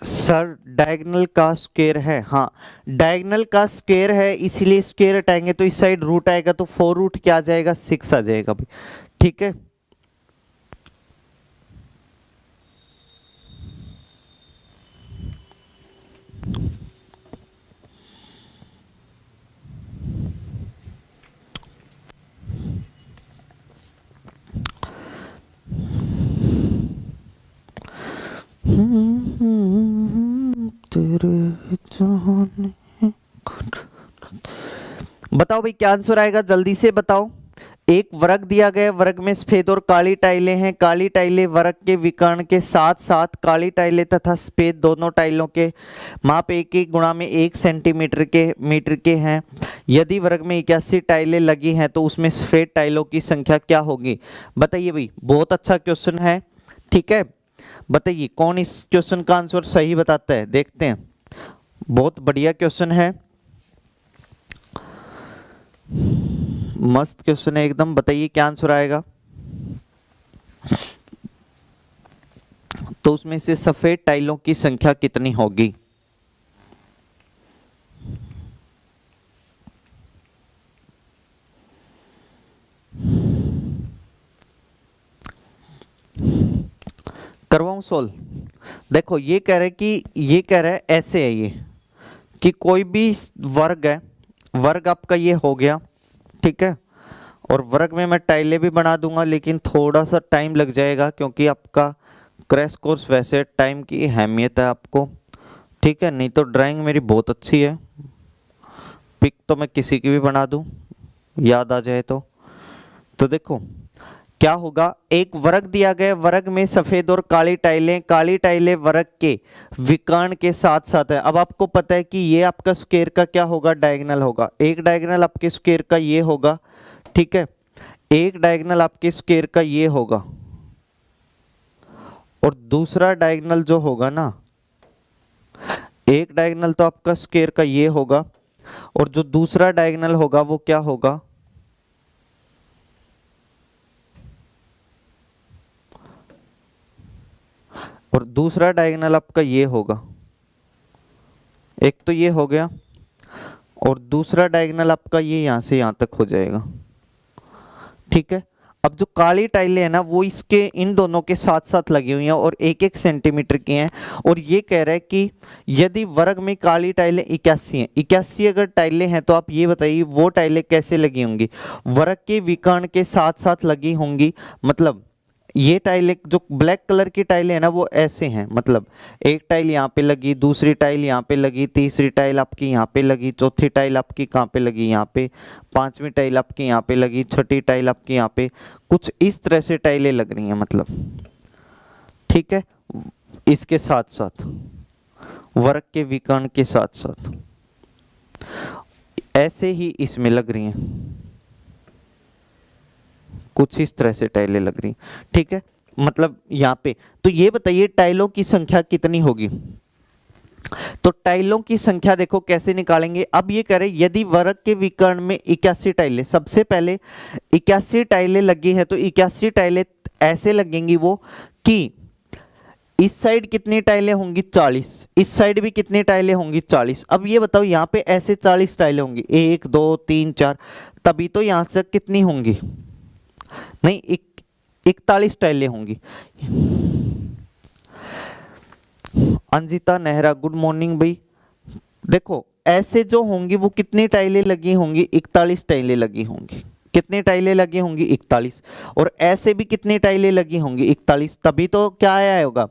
सर डायगोनल का स्क्वायर है, हाँ डायगोनल का स्क्वायर है, इसीलिए स्क्वायर हटाएंगे तो इस साइड रूट आएगा, तो 4 रूट क्या आ जाएगा, 6 आ जाएगा भाई, ठीक है। बताओ भाई क्या आंसर आएगा, जल्दी से बताओ। एक वर्ग दिया गया, वर्ग में सफेद और काली टाइलें हैं, काली टाइलें वर्ग के विकर्ण के साथ साथ काली टाइलें तथा सफेद दोनों टाइलों के माप 1 सेंटीमीटर के मीटर के हैं। यदि वर्ग में 81 टाइलें लगी हैं तो उसमें सफेद टाइलों की संख्या क्या होगी, बताइए भाई। बहुत अच्छा क्वेश्चन है, ठीक है, बताइए कौन इस क्वेश्चन का आंसर सही बताता है, देखते हैं। बहुत बढ़िया क्वेश्चन है, मस्त क्वेश्चन है एकदम, बताइए क्या आंसर आएगा। तो उसमें से सफेद टाइलों की संख्या कितनी होगी, करवाऊं सोल्व। देखो ये कह रहे कि ये कह रहा है ऐसे है ये, कि कोई भी वर्ग है, वर्ग आपका ये हो गया, ठीक है, और वर्ग में मैं टाइलें भी बना दूंगा, लेकिन थोड़ा सा टाइम लग जाएगा क्योंकि आपका क्रैश कोर्स वैसे टाइम की अहमियत है आपको, ठीक है। नहीं तो ड्राइंग मेरी बहुत अच्छी है, पिक तो मैं किसी की भी बना दूं याद आ जाए तो देखो क्या होगा, एक वर्ग दिया गया, वर्ग में सफेद और काली टाइलें वर्ग के विकर्ण के साथ साथ है। अब आपको पता है कि ये आपका स्क्वायर का क्या होगा, डायगोनल होगा। एक डायगोनल आपके स्क्वायर का ये होगा, ठीक है, एक डायगोनल आपके स्क्वायर का ये होगा, और दूसरा डायगोनल जो होगा ना, एक डायगोनल तो आपका स्क्वायर का ये होगा, और जो दूसरा डायगोनल होगा वो क्या होगा, और दूसरा डायगोनल आपका ये होगा। एक तो ये हो गया, और दूसरा डायगोनल आपका ये यहां से यहां तक हो जाएगा, ठीक है। अब जो काली टाइलें हैं ना, वो इसके इन दोनों के साथ साथ लगी हुई हैं और 1-1 सेंटीमीटर की हैं। और ये कह रहा है कि यदि वर्ग में काली टाइलें 81 हैं, 81 अगर टाइलें हैं, तो आप ये बताइए वो टाइलें कैसे लगी होंगी, वर्ग के विकर्ण के साथ साथ लगी होंगी। मतलब ये टाइलें, जो ब्लैक कलर की टाइलें हैं ना, वो ऐसे हैं, मतलब एक टाइल यहाँ पे लगी, दूसरी टाइल यहाँ पे लगी, तीसरी टाइल आपकी यहाँ पे लगी, चौथी टाइल आपकी कहाँ पे लगी, यहाँ पे, पांचवी टाइल आपकी यहाँ पे लगी, छठी टाइल आपकी यहाँ पे, कुछ इस तरह से टाइलें लग रही हैं, मतलब, ठीक है। इसके साथ साथ वर्ग के विकर्ण के साथ साथ ऐसे ही इसमें लग रही हैं, कुछ इस तरह से टाइलें लग रही, ठीक है। मतलब यहाँ पे तो ये बताइए टाइलों की संख्या कितनी होगी। तो टाइलों की संख्या देखो कैसे निकालेंगे। अब ये करें, यदि वर्ग के विकर्ण में 81 टाइलें, सबसे पहले 81 टाइलें लगी हैं, तो 81 टाइलें ऐसे लगेंगी वो कि इस साइड कितनी टाइलें होंगी, 40, इस साइड भी कितनी टाइलें होंगी, 40। अब ये बताओ यहाँ पे ऐसे 40 टाइलें होंगी, 1 2 3 4, तभी तो यहाँ से कितनी होंगी, नहीं 41 टाइलें होंगी। अंजिता नेहरा गुड मॉर्निंग भाई। देखो ऐसे जो होंगी वो कितनी टाइलें लगी होंगी, 41 टाइलें लगी होंगी। कितनी टाइलें लगी होंगी, 41। और ऐसे भी कितनी टाइलें लगी होंगी, 41, तभी तो क्या आया होगा,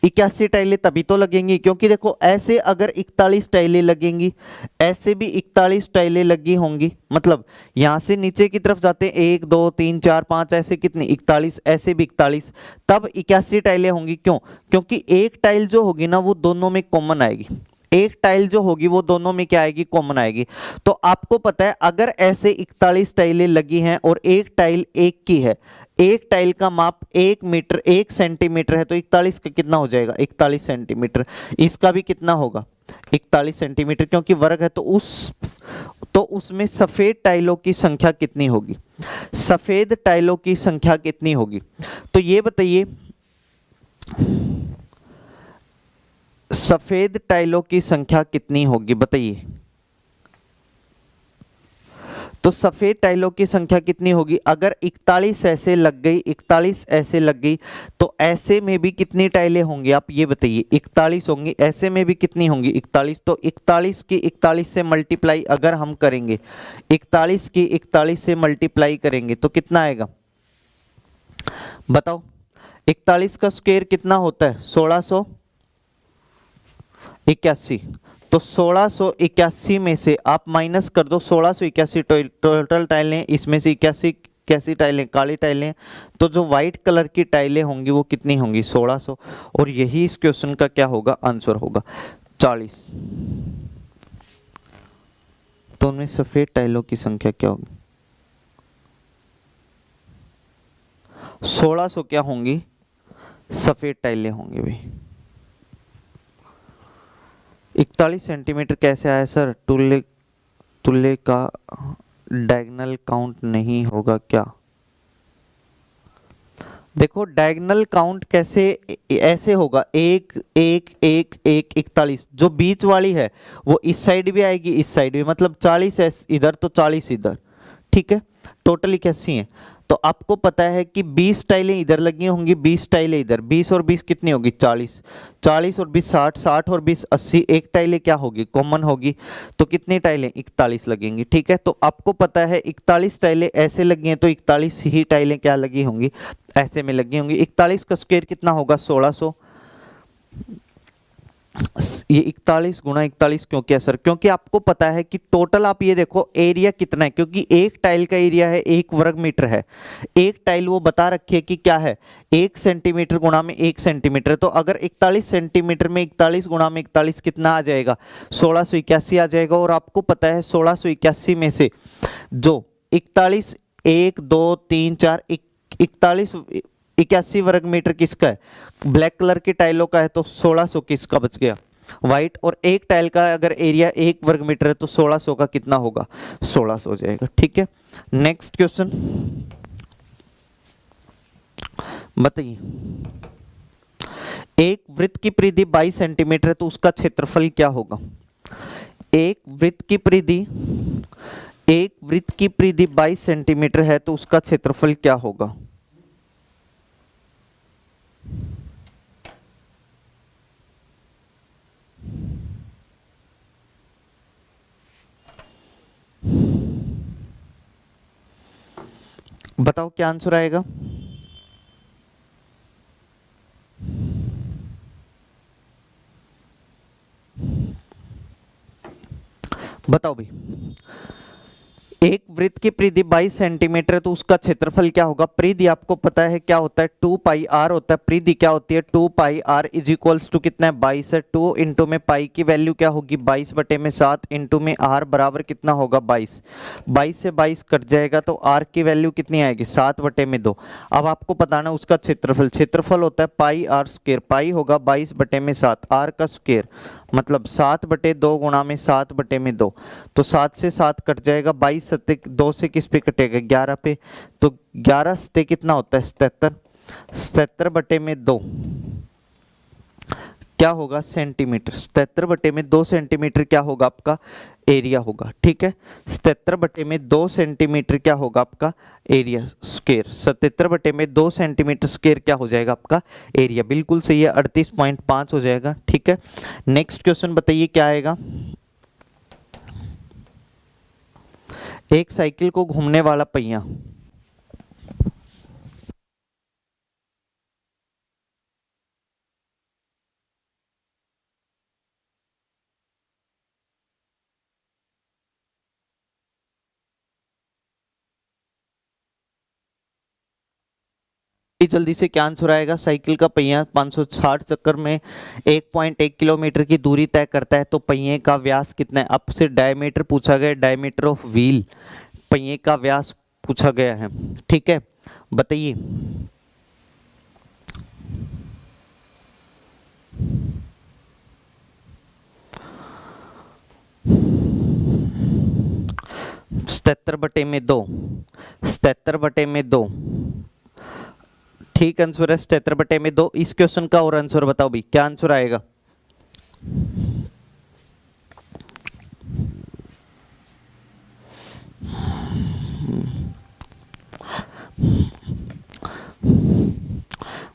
81 टाइलें तभी तो लगेंगी। क्योंकि देखो ऐसे अगर 41 टाइलें लगेंगी, ऐसे भी 41 टाइलें लगी होंगी, मतलब यहां से नीचे की तरफ जाते हैं 1 2 3 4 5, ऐसे कितनी 41, ऐसे भी 41, तब 81 टाइलें होंगी। क्यों, क्योंकि एक टाइल जो होगी ना वो दोनों में कॉमन आएगी, एक टाइल जो होगी वो दोनों में क्या आएगी, कॉमन आएगी। तो आपको पता है अगर ऐसे 41 टाइलें लगी हैं और एक टाइल एक की है, एक टाइल का माप 1 मीटर 1 सेंटीमीटर है, तो 41 का कितना हो जाएगा, 41 सेंटीमीटर। इसका भी कितना होगा, 41 सेंटीमीटर, क्योंकि वर्ग है। तो उसमें सफेद टाइलों की संख्या कितनी होगी, सफेद टाइलों की संख्या कितनी होगी। तो ये बताइए सफेद टाइलों की संख्या कितनी होगी, बताइए। तो सफेद टाइलों की संख्या कितनी होगी, अगर 41 ऐसे लग गई, 41 ऐसे लग गई, तो ऐसे में भी कितनी टाइलें होंगी, आप ये बताइए। 41 होंगी, ऐसे में भी कितनी होंगी, 41। तो 41 की 41 से मल्टीप्लाई अगर हम करेंगे, 41 की 41 से मल्टीप्लाई करेंगे तो कितना आएगा, बताओ। 41 का स्क्वायर कितना होता है, 1681। तो 1681 में से आप माइनस कर दो 1681 टोटल टाइलें, इसमें से 81 कैसी टाइलें, काली टाइलें, तो जो व्हाइट कलर की टाइलें होंगी वो कितनी होंगी, 1600। और यही इस क्वेश्चन का क्या होगा, आंसर होगा 40। तो उनमें सफेद टाइलों की संख्या क्या होगी, 1600 क्या होंगी, सफेड टाइलें होंगी भाई। 41 सेंटीमीटर कैसे आया सर, तुल्य का डायगोनल काउंट नहीं होगा क्या। देखो डायगोनल काउंट कैसे ऐसे होगा, 1 1 1 1 41, जो बीच वाली है वो इस साइड भी आएगी, इस साइड भी, मतलब 40 इधर तो 40 इधर, ठीक है, टोटल 81 है। तो आपको पता है कि 20 टाइलें इधर लगी होंगी, 20 टाइलें इधर, 20 और 20 कितनी होगी 40, 40 और 20 60, 60 और 20 80, एक टाइलें क्या होगी कॉमन होगी, तो कितनी टाइलें 41 लगेंगी। ठीक है, तो आपको पता है 41 टाइलें ऐसे लगी हैं तो 41 ही टाइलें क्या लगी होंगी ऐसे में लगी होंगी। 41 का स्क्वायर कितना होगा 1600, ये 41 गुणा 41 क्यों किया सर, क्योंकि आपको पता है कि टोटल आप ये देखो एरिया कितना है, क्योंकि एक टाइल का एरिया है 1 वर्ग मीटर है, एक टाइल वो बता रखी है कि क्या है 1 सेंटीमीटर गुणा में 1 सेंटीमीटर, तो अगर 41 सेंटीमीटर में 41 गुणा में 41 कितना आ जाएगा 1681 आ जाएगा। और आपको पता है 1681 में से जो 41 1 2 3 4 41 81 वर्ग मीटर किसका है, ब्लैक कलर की टाइलों का है, तो 1600 किसका बच गया व्हाइट, और एक टाइल का अगर एरिया 1 वर्ग मीटर है तो 1600 का कितना होगा 1600 हो जाएगा। ठीक है, नेक्स्ट क्वेश्चन बताइए, एक वृत्त की परिधि 22 सेंटीमीटर है तो उसका क्षेत्रफल क्या होगा। एक वृत्त की परिधि 22 सेंटीमीटर है तो उसका क्षेत्रफल क्या होगा। बताओ क्या आंसर आएगा। बताओ भाई, एक वृत्त की परिधि 22 सेंटीमीटर है तो उसका क्षेत्रफल क्या होगा। परिधि आपको पता है क्या होता है 2 पाई आर होता है, परिधि क्या होती है 2 pi R is equals to कितना है 22 है, 2 इंटू में पाई की वैल्यू क्या होगी 22 बटे में 7 इंटू में आर बराबर कितना होगा 22, 22 से 22 कट जाएगा तो आर की वैल्यू कितनी आएगी 7 बटे में 2। अब आपको बताना उसका क्षेत्रफल, क्षेत्रफल होता है पाई आर स्क्वायर, पाई होगा 22 बटे में 7, आर का स्क्वायर मतलब 7 बटे 2 गुणा में 7 बटे में 2, तो 7 से 7 कट जाएगा, 22 सत्ते 2 से किस पे कटेगा 11 पे, तो 11 सत्ते कितना होता है 77, 77 बटे में 2 क्या होगा सेंटीमीटर, 77 बटे में 2 सेंटीमीटर क्या होगा आपका एरिया होगा। ठीक है, 77 बटे में 2 सेंटीमीटर क्या होगा आपका एरिया स्क्वायर, 77 बटे में 2 सेंटीमीटर स्क्वायर क्या हो जाएगा आपका एरिया, बिल्कुल सही है 38.5 हो जाएगा। ठीक है, नेक्स्ट क्वेश्चन बताइए क्या आएगा। एक साइकिल को घूमने वाला पहिया जल्दी से क्या आंसर आएगा। साइकिल का पहिया 560 चक्कर में 1.1 किलोमीटर की दूरी तय करता है तो पहिए का व्यास कितना है। आपसे डायमीटर पूछा गया, डायमीटर ऑफ व्हील, पहिए का व्यास पूछा गया है। ठीक है, बताइए सतहत्तर बटे में 2, 77 बटे में 2, ठीक आंसर है 77 बटे में 2। इस क्वेश्चन का और आंसर बताओ भाई क्या आंसर आएगा।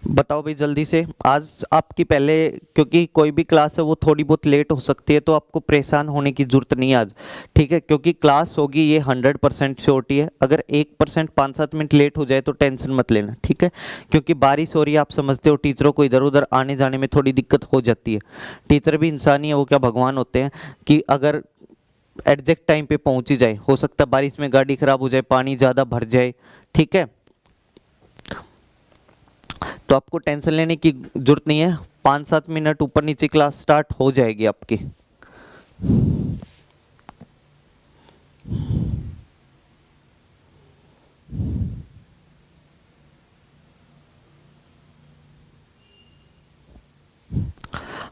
बताओ भाई जल्दी से। आज आपकी पहले, क्योंकि कोई भी क्लास है वो थोड़ी बहुत लेट हो सकती है तो आपको परेशान होने की जरूरत नहीं है आज। ठीक है, क्योंकि क्लास होगी ये 100% श्योरिटी है। अगर 1% 5-7 मिनट लेट हो जाए तो टेंशन मत लेना। ठीक है, क्योंकि बारिश हो रही है, आप समझते हो टीचरों को इधर उधर आने जाने में थोड़ी दिक्कत हो जाती है। टीचर भी इंसान ही है, वो क्या भगवान होते हैं कि अगर एग्जैक्ट टाइम पे पहुंच ही जाए। हो सकता है बारिश में गाड़ी खराब हो जाए, पानी ज़्यादा भर जाए। ठीक है, तो आपको टेंशन लेने की जरूरत नहीं है। 5-7 मिनट ऊपर नीचे क्लास स्टार्ट हो जाएगी आपकी।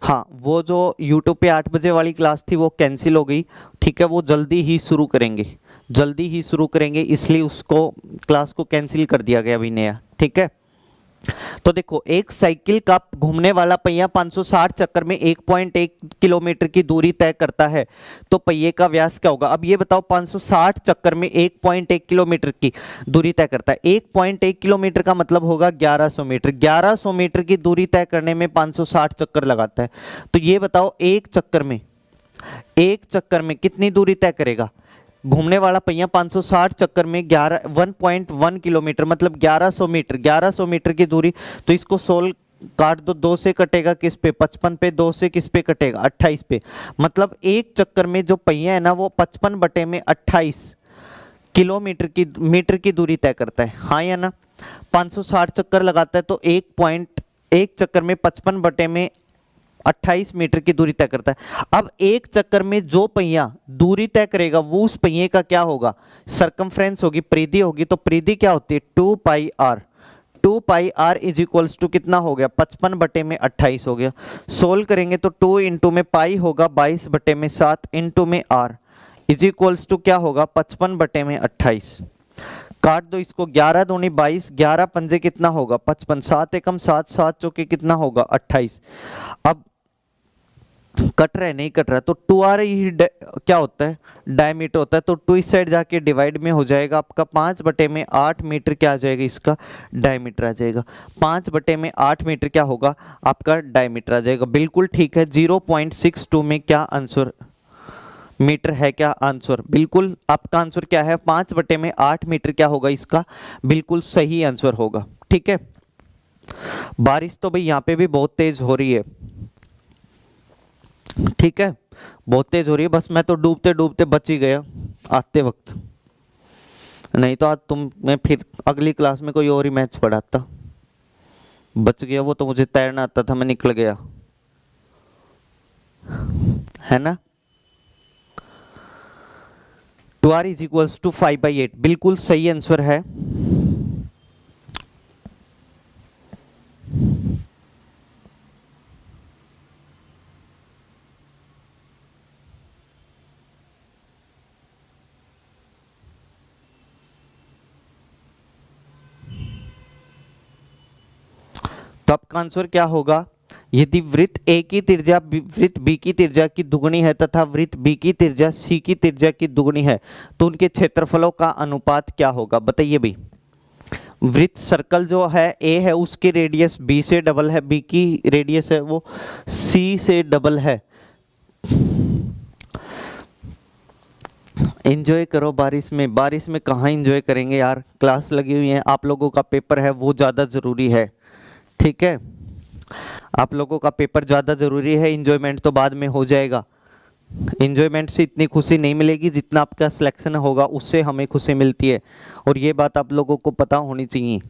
हाँ, वो जो YouTube पे 8 बजे वाली क्लास थी वो कैंसिल हो गई। ठीक है, वो जल्दी ही शुरू करेंगे, जल्दी ही शुरू करेंगे, इसलिए उसको क्लास को कैंसिल कर दिया गया अभी नया। ठीक है, तो देखो एक साइकिल का घूमने वाला पहिया 560 चक्कर में 1.1 किलोमीटर की दूरी तय करता है, तो पहिए का व्यास क्या होगा। अब ये बताओ 560 चक्कर में 1.1 किलोमीटर की दूरी तय करता है, 1.1 किलोमीटर का मतलब होगा 1100 मीटर। 1100 मीटर की दूरी तय करने में 560 चक्कर लगाता है। तो ये बताओ एक चक्कर में कितनी दूरी तय करेगा। घूमने वाला पहिया 560 चक्कर में 1.1 किलोमीटर मतलब 1100 मीटर, 1100 मीटर की दूरी। तो इसको 16 काट दो, 2 से कटेगा किस पे 55 पे, 2 से किस पे कटेगा 28 पे। मतलब एक चक्कर में जो पहिया है ना वो 55 बटे में 28 मीटर की दूरी तय करता है, हाँ या ना। 560 चक्कर लगाता है तो 1 चक्कर में 55 बटे में 28 मीटर की दूरी तय करता है। अब एक चक्कर में जो पहिया दूरी तय करेगा वो उस पहिए का क्या होगा, सरकमफ्रेंस होगी, परिधि होगी। तो परिधि क्या होती है 2 pi R. 2 pi R is equals to कितना हो गया 55 बटे में 28 हो गया। सोल्व करेंगे तो 2 इंटू में पाई होगा 22 बटे में 7 इंटू में आर इज इक्वल्स टू क्या होगा 55 बटे में 28। काट दो इसको, 11 दूनी 22, 11 पंजे कितना होगा 55, 7 एकम 7, 7 चौके कितना होगा 28। अब कट रहा है नहीं कट रहा, तो 2r ही क्या होता है डायमीटर होता है। तो 2 इस साइड जाके डिवाइड में हो जाएगा आपका 5 बटे में 8 मीटर क्या आ जाएगा इसका डायमीटर आ जाएगा। 5 बटे में 8 मीटर क्या होगा आपका डायमीटर आ जाएगा। बिल्कुल ठीक है, 0.62 में क्या आंसर मीटर है, क्या आंसर बिल्कुल आपका आंसर क्या है 5 बटे में 8 मीटर क्या होगा इसका बिल्कुल सही आंसर होगा। ठीक है, बारिश तो भाई यहाँ पे भी बहुत तेज हो रही है, ठीक है बहुत तेज हो रही है। बस मैं तो डूबते डूबते बच ही गया आते वक्त, नहीं तो आज मैं फिर अगली क्लास में कोई और ही मैच पढ़ाता। बच गया, वो तो मुझे तैरना आता था, मैं निकल गया, है ना। 2r इज इक्वल्स टू 5/8 बिल्कुल सही आंसर है। तो आपका आंसर क्या होगा, यदि वृत्त ए की त्रिज्या वृत्त बी की त्रिज्या की दुगनी है तथा वृत्त बी की त्रिज्या सी की त्रिज्या की दुगनी है तो उनके क्षेत्रफलों का अनुपात क्या होगा। बताइए भाई, वृत्त सर्कल जो है ए है उसकी रेडियस बी से डबल है, बी की रेडियस है वो सी से डबल है। एंजॉय करो बारिश में, बारिश में कहाँ एंजॉय करेंगे यार, क्लास लगी हुई है, आप लोगों का पेपर है वो ज़्यादा ज़रूरी है। ठीक है, आप लोगों का पेपर ज़्यादा ज़रूरी है, एंजॉयमेंट तो बाद में हो जाएगा। एंजॉयमेंट से इतनी खुशी नहीं मिलेगी जितना आपका सिलेक्शन होगा उससे हमें खुशी मिलती है, और ये बात आप लोगों को पता होनी चाहिए।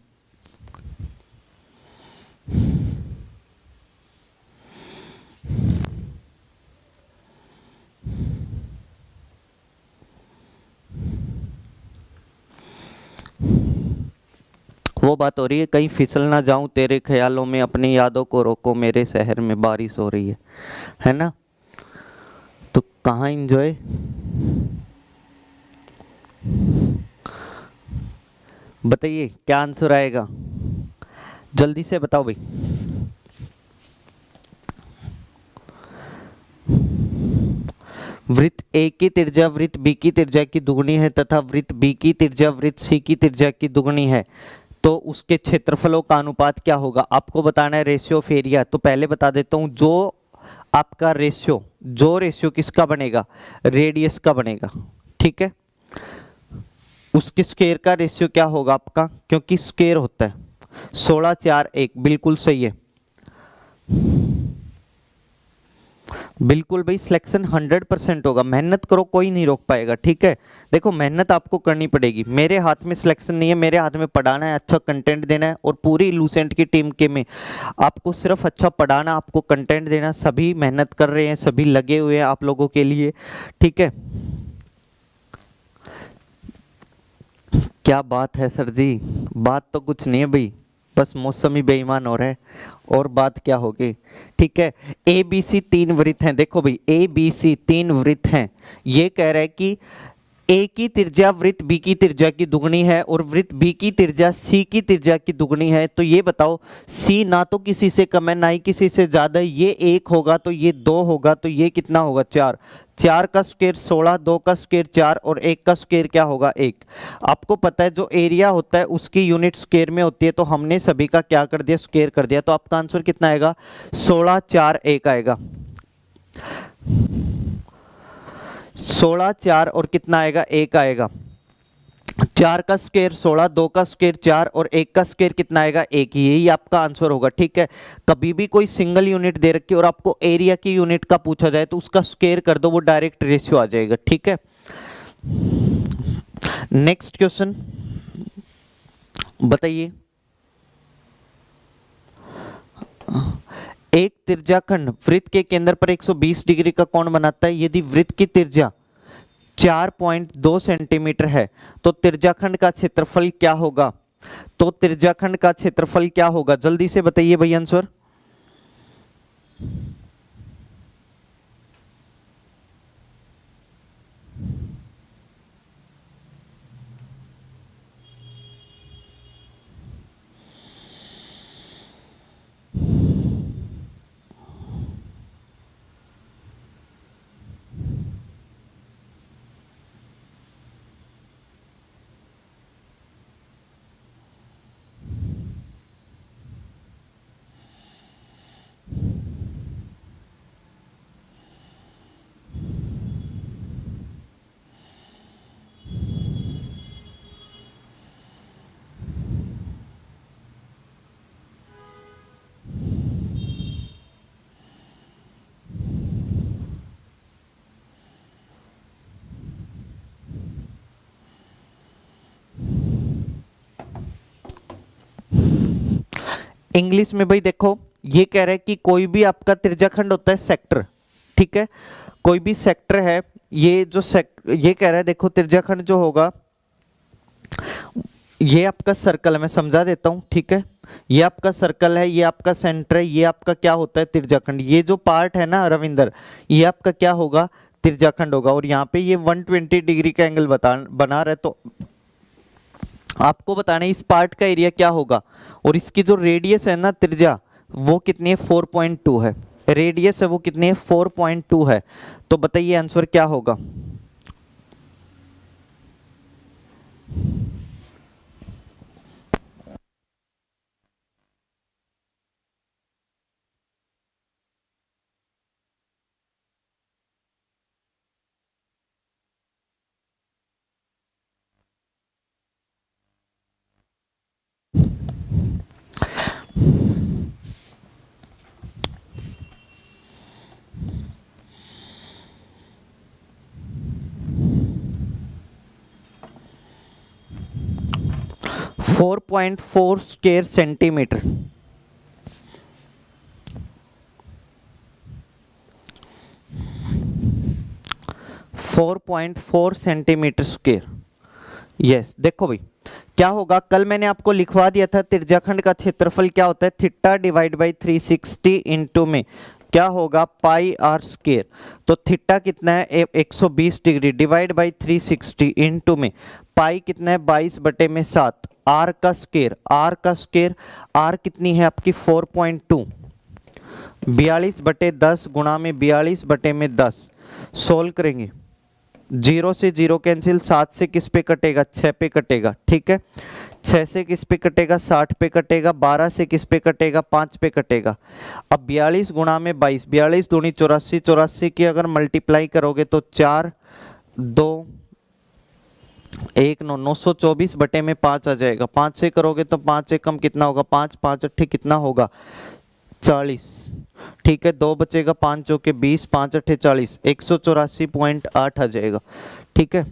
वो बात हो रही है, कहीं फिसल ना जाऊं तेरे ख्यालों में, अपनी यादों को रोको, मेरे शहर में बारिश हो रही है ना। तो कहाँ एंजॉय, बताइए क्या आंसर आएगा, जल्दी से बताओ भाई। वृत्त ए की त्रिज्या वृत्त बी की त्रिज्या की दुगनी है तथा वृत्त बी की त्रिज्या वृत्त सी की त्रिज्या की दुगनी है तो उसके क्षेत्रफलों का अनुपात क्या होगा। आपको बताना है रेशियो ऑफ एरिया। तो पहले बता देता हूं, जो आपका रेशियो किसका बनेगा, रेडियस का बनेगा। ठीक है, उसके स्क्वायर का रेशियो क्या होगा आपका, क्योंकि स्क्वायर होता है 16 4 1 बिल्कुल सही है। बिल्कुल भाई, सिलेक्शन 100% होगा, मेहनत करो कोई नहीं रोक पाएगा। ठीक है, देखो मेहनत आपको करनी पड़ेगी, मेरे हाथ में सिलेक्शन नहीं है, मेरे हाथ में पढ़ाना है, अच्छा कंटेंट देना है, और पूरी लूसेंट की टीम के में आपको सिर्फ अच्छा पढ़ाना, आपको कंटेंट देना। सभी मेहनत कर रहे हैं, सभी लगे हुए हैं आप लोगों के लिए। ठीक है, क्या बात है सर जी, बात तो कुछ नहीं है भाई, बस मौसम ही बेईमान हो रहा है, और बात क्या होगी। ठीक है, ए बी सी 3 वृत्त हैं। देखो भाई, ए बी सी 3 वृत्त हैं, ये कह रहा है कि ए की त्रिज्या वृत्त बी की त्रिज्या की दुगनी है और वृत्त बी की त्रिज्या सी की त्रिज्या की दुगनी है, तो ये बताओ सी ना तो किसी से कम है ना ही किसी से ज्यादा है, ये 1 होगा तो ये 2 होगा तो ये कितना होगा 4। 4 का स्क्वायर 16, 2 का स्क्वायर 4 और 1 का स्क्वायर क्या होगा 1। आपको पता है जो एरिया होता है उसकी यूनिट स्क्वायर में होती है, तो हमने सभी का क्या कर दिया स्क्वायर कर दिया, तो आपका आंसर कितना आएगा 16 4 1 आएगा। 16 4 और कितना आएगा 1 आएगा। 4 का स्क्वायर 16, 2 का स्क्वायर 4 और 1 का स्क्वायर कितना आएगा 1, यही आपका आंसर होगा। ठीक है, कभी भी कोई सिंगल यूनिट दे रखी और आपको एरिया की यूनिट का पूछा जाए तो उसका स्क्वायर कर दो, वो डायरेक्ट रेशियो आ जाएगा। ठीक है, नेक्स्ट क्वेश्चन बताइए। एक त्रिज्याखंड वृत्त के केंद्र पर 120 डिग्री का कोण बनाता है। यदि वृत्त की त्रिज्या 4.2 सेंटीमीटर है तो त्रिज्याखंड का क्षेत्रफल क्या होगा, तो त्रिज्याखंड का क्षेत्रफल क्या होगा, जल्दी से बताइए भाई आंसर। इंग्लिश में भाई देखो, ये कह रहा है कि कोई भी आपका त्रिज्याखंड होता है सेक्टर। ठीक है, कोई भी सेक्टर है, ये जो ये कह रहा है देखो त्रिज्याखंड जो होगा ये आपका सर्कल है, मैं समझा देता हूं। ठीक है, ये आपका सर्कल है, ये आपका सेंटर है, ये आपका क्या होता है त्रिज्याखंड। ये जो पार्ट है ना रविंदर, ये आपका क्या होगा त्रिज्याखंड होगा। और यहाँ पे ये 120 डिग्री का एंगल बना रहा है, तो आपको बताना है इस पार्ट का एरिया क्या होगा। और इसकी जो रेडियस है ना त्रिज्या, वो कितनी है 4.2 है। रेडियस है वो कितनी है 4.2 है। तो बताइए आंसर क्या होगा। Four 4.4 square centimetre. Four 4.4 centimetre square. Yes, देखो भाई क्या होगा, कल मैंने आपको लिखवा दिया था त्रिज्याखंड का क्षेत्रफल क्या होता है, थीटा डिवाइड बाई 360 इंटू में क्या होगा पाई आर स्क्वायर। तो थीटा कितना है 120 डिग्री डिवाइड बाई 360 इंटू में पाई कितना है 22/7। आर का स्क्वायर, आर का स्क्वायर, आर कितनी है आपकी 4.2, 42/10 गुणा में 42/10। सोल्व करेंगे, 0 से 0 कैंसिल, 7 से किस पे कटेगा 6 पे कटेगा। ठीक है, 6 से किस पे कटेगा 60 पे कटेगा, 12 से किस पे कटेगा 5 पे कटेगा। अब 42 गुणा में 22, 42 दूनी 84, 84 की अगर मल्टीप्लाई करोगे तो 4 2 1 9, 924/5 आ जाएगा। 5 से करोगे तो 5 एकम कितना होगा 5, 5 अट्ठे कितना होगा 40। ठीक है, 2 बचेगा 5 चौके 20, 5 अट्ठे 40, 184.8 आ जाएगा। ठीक है,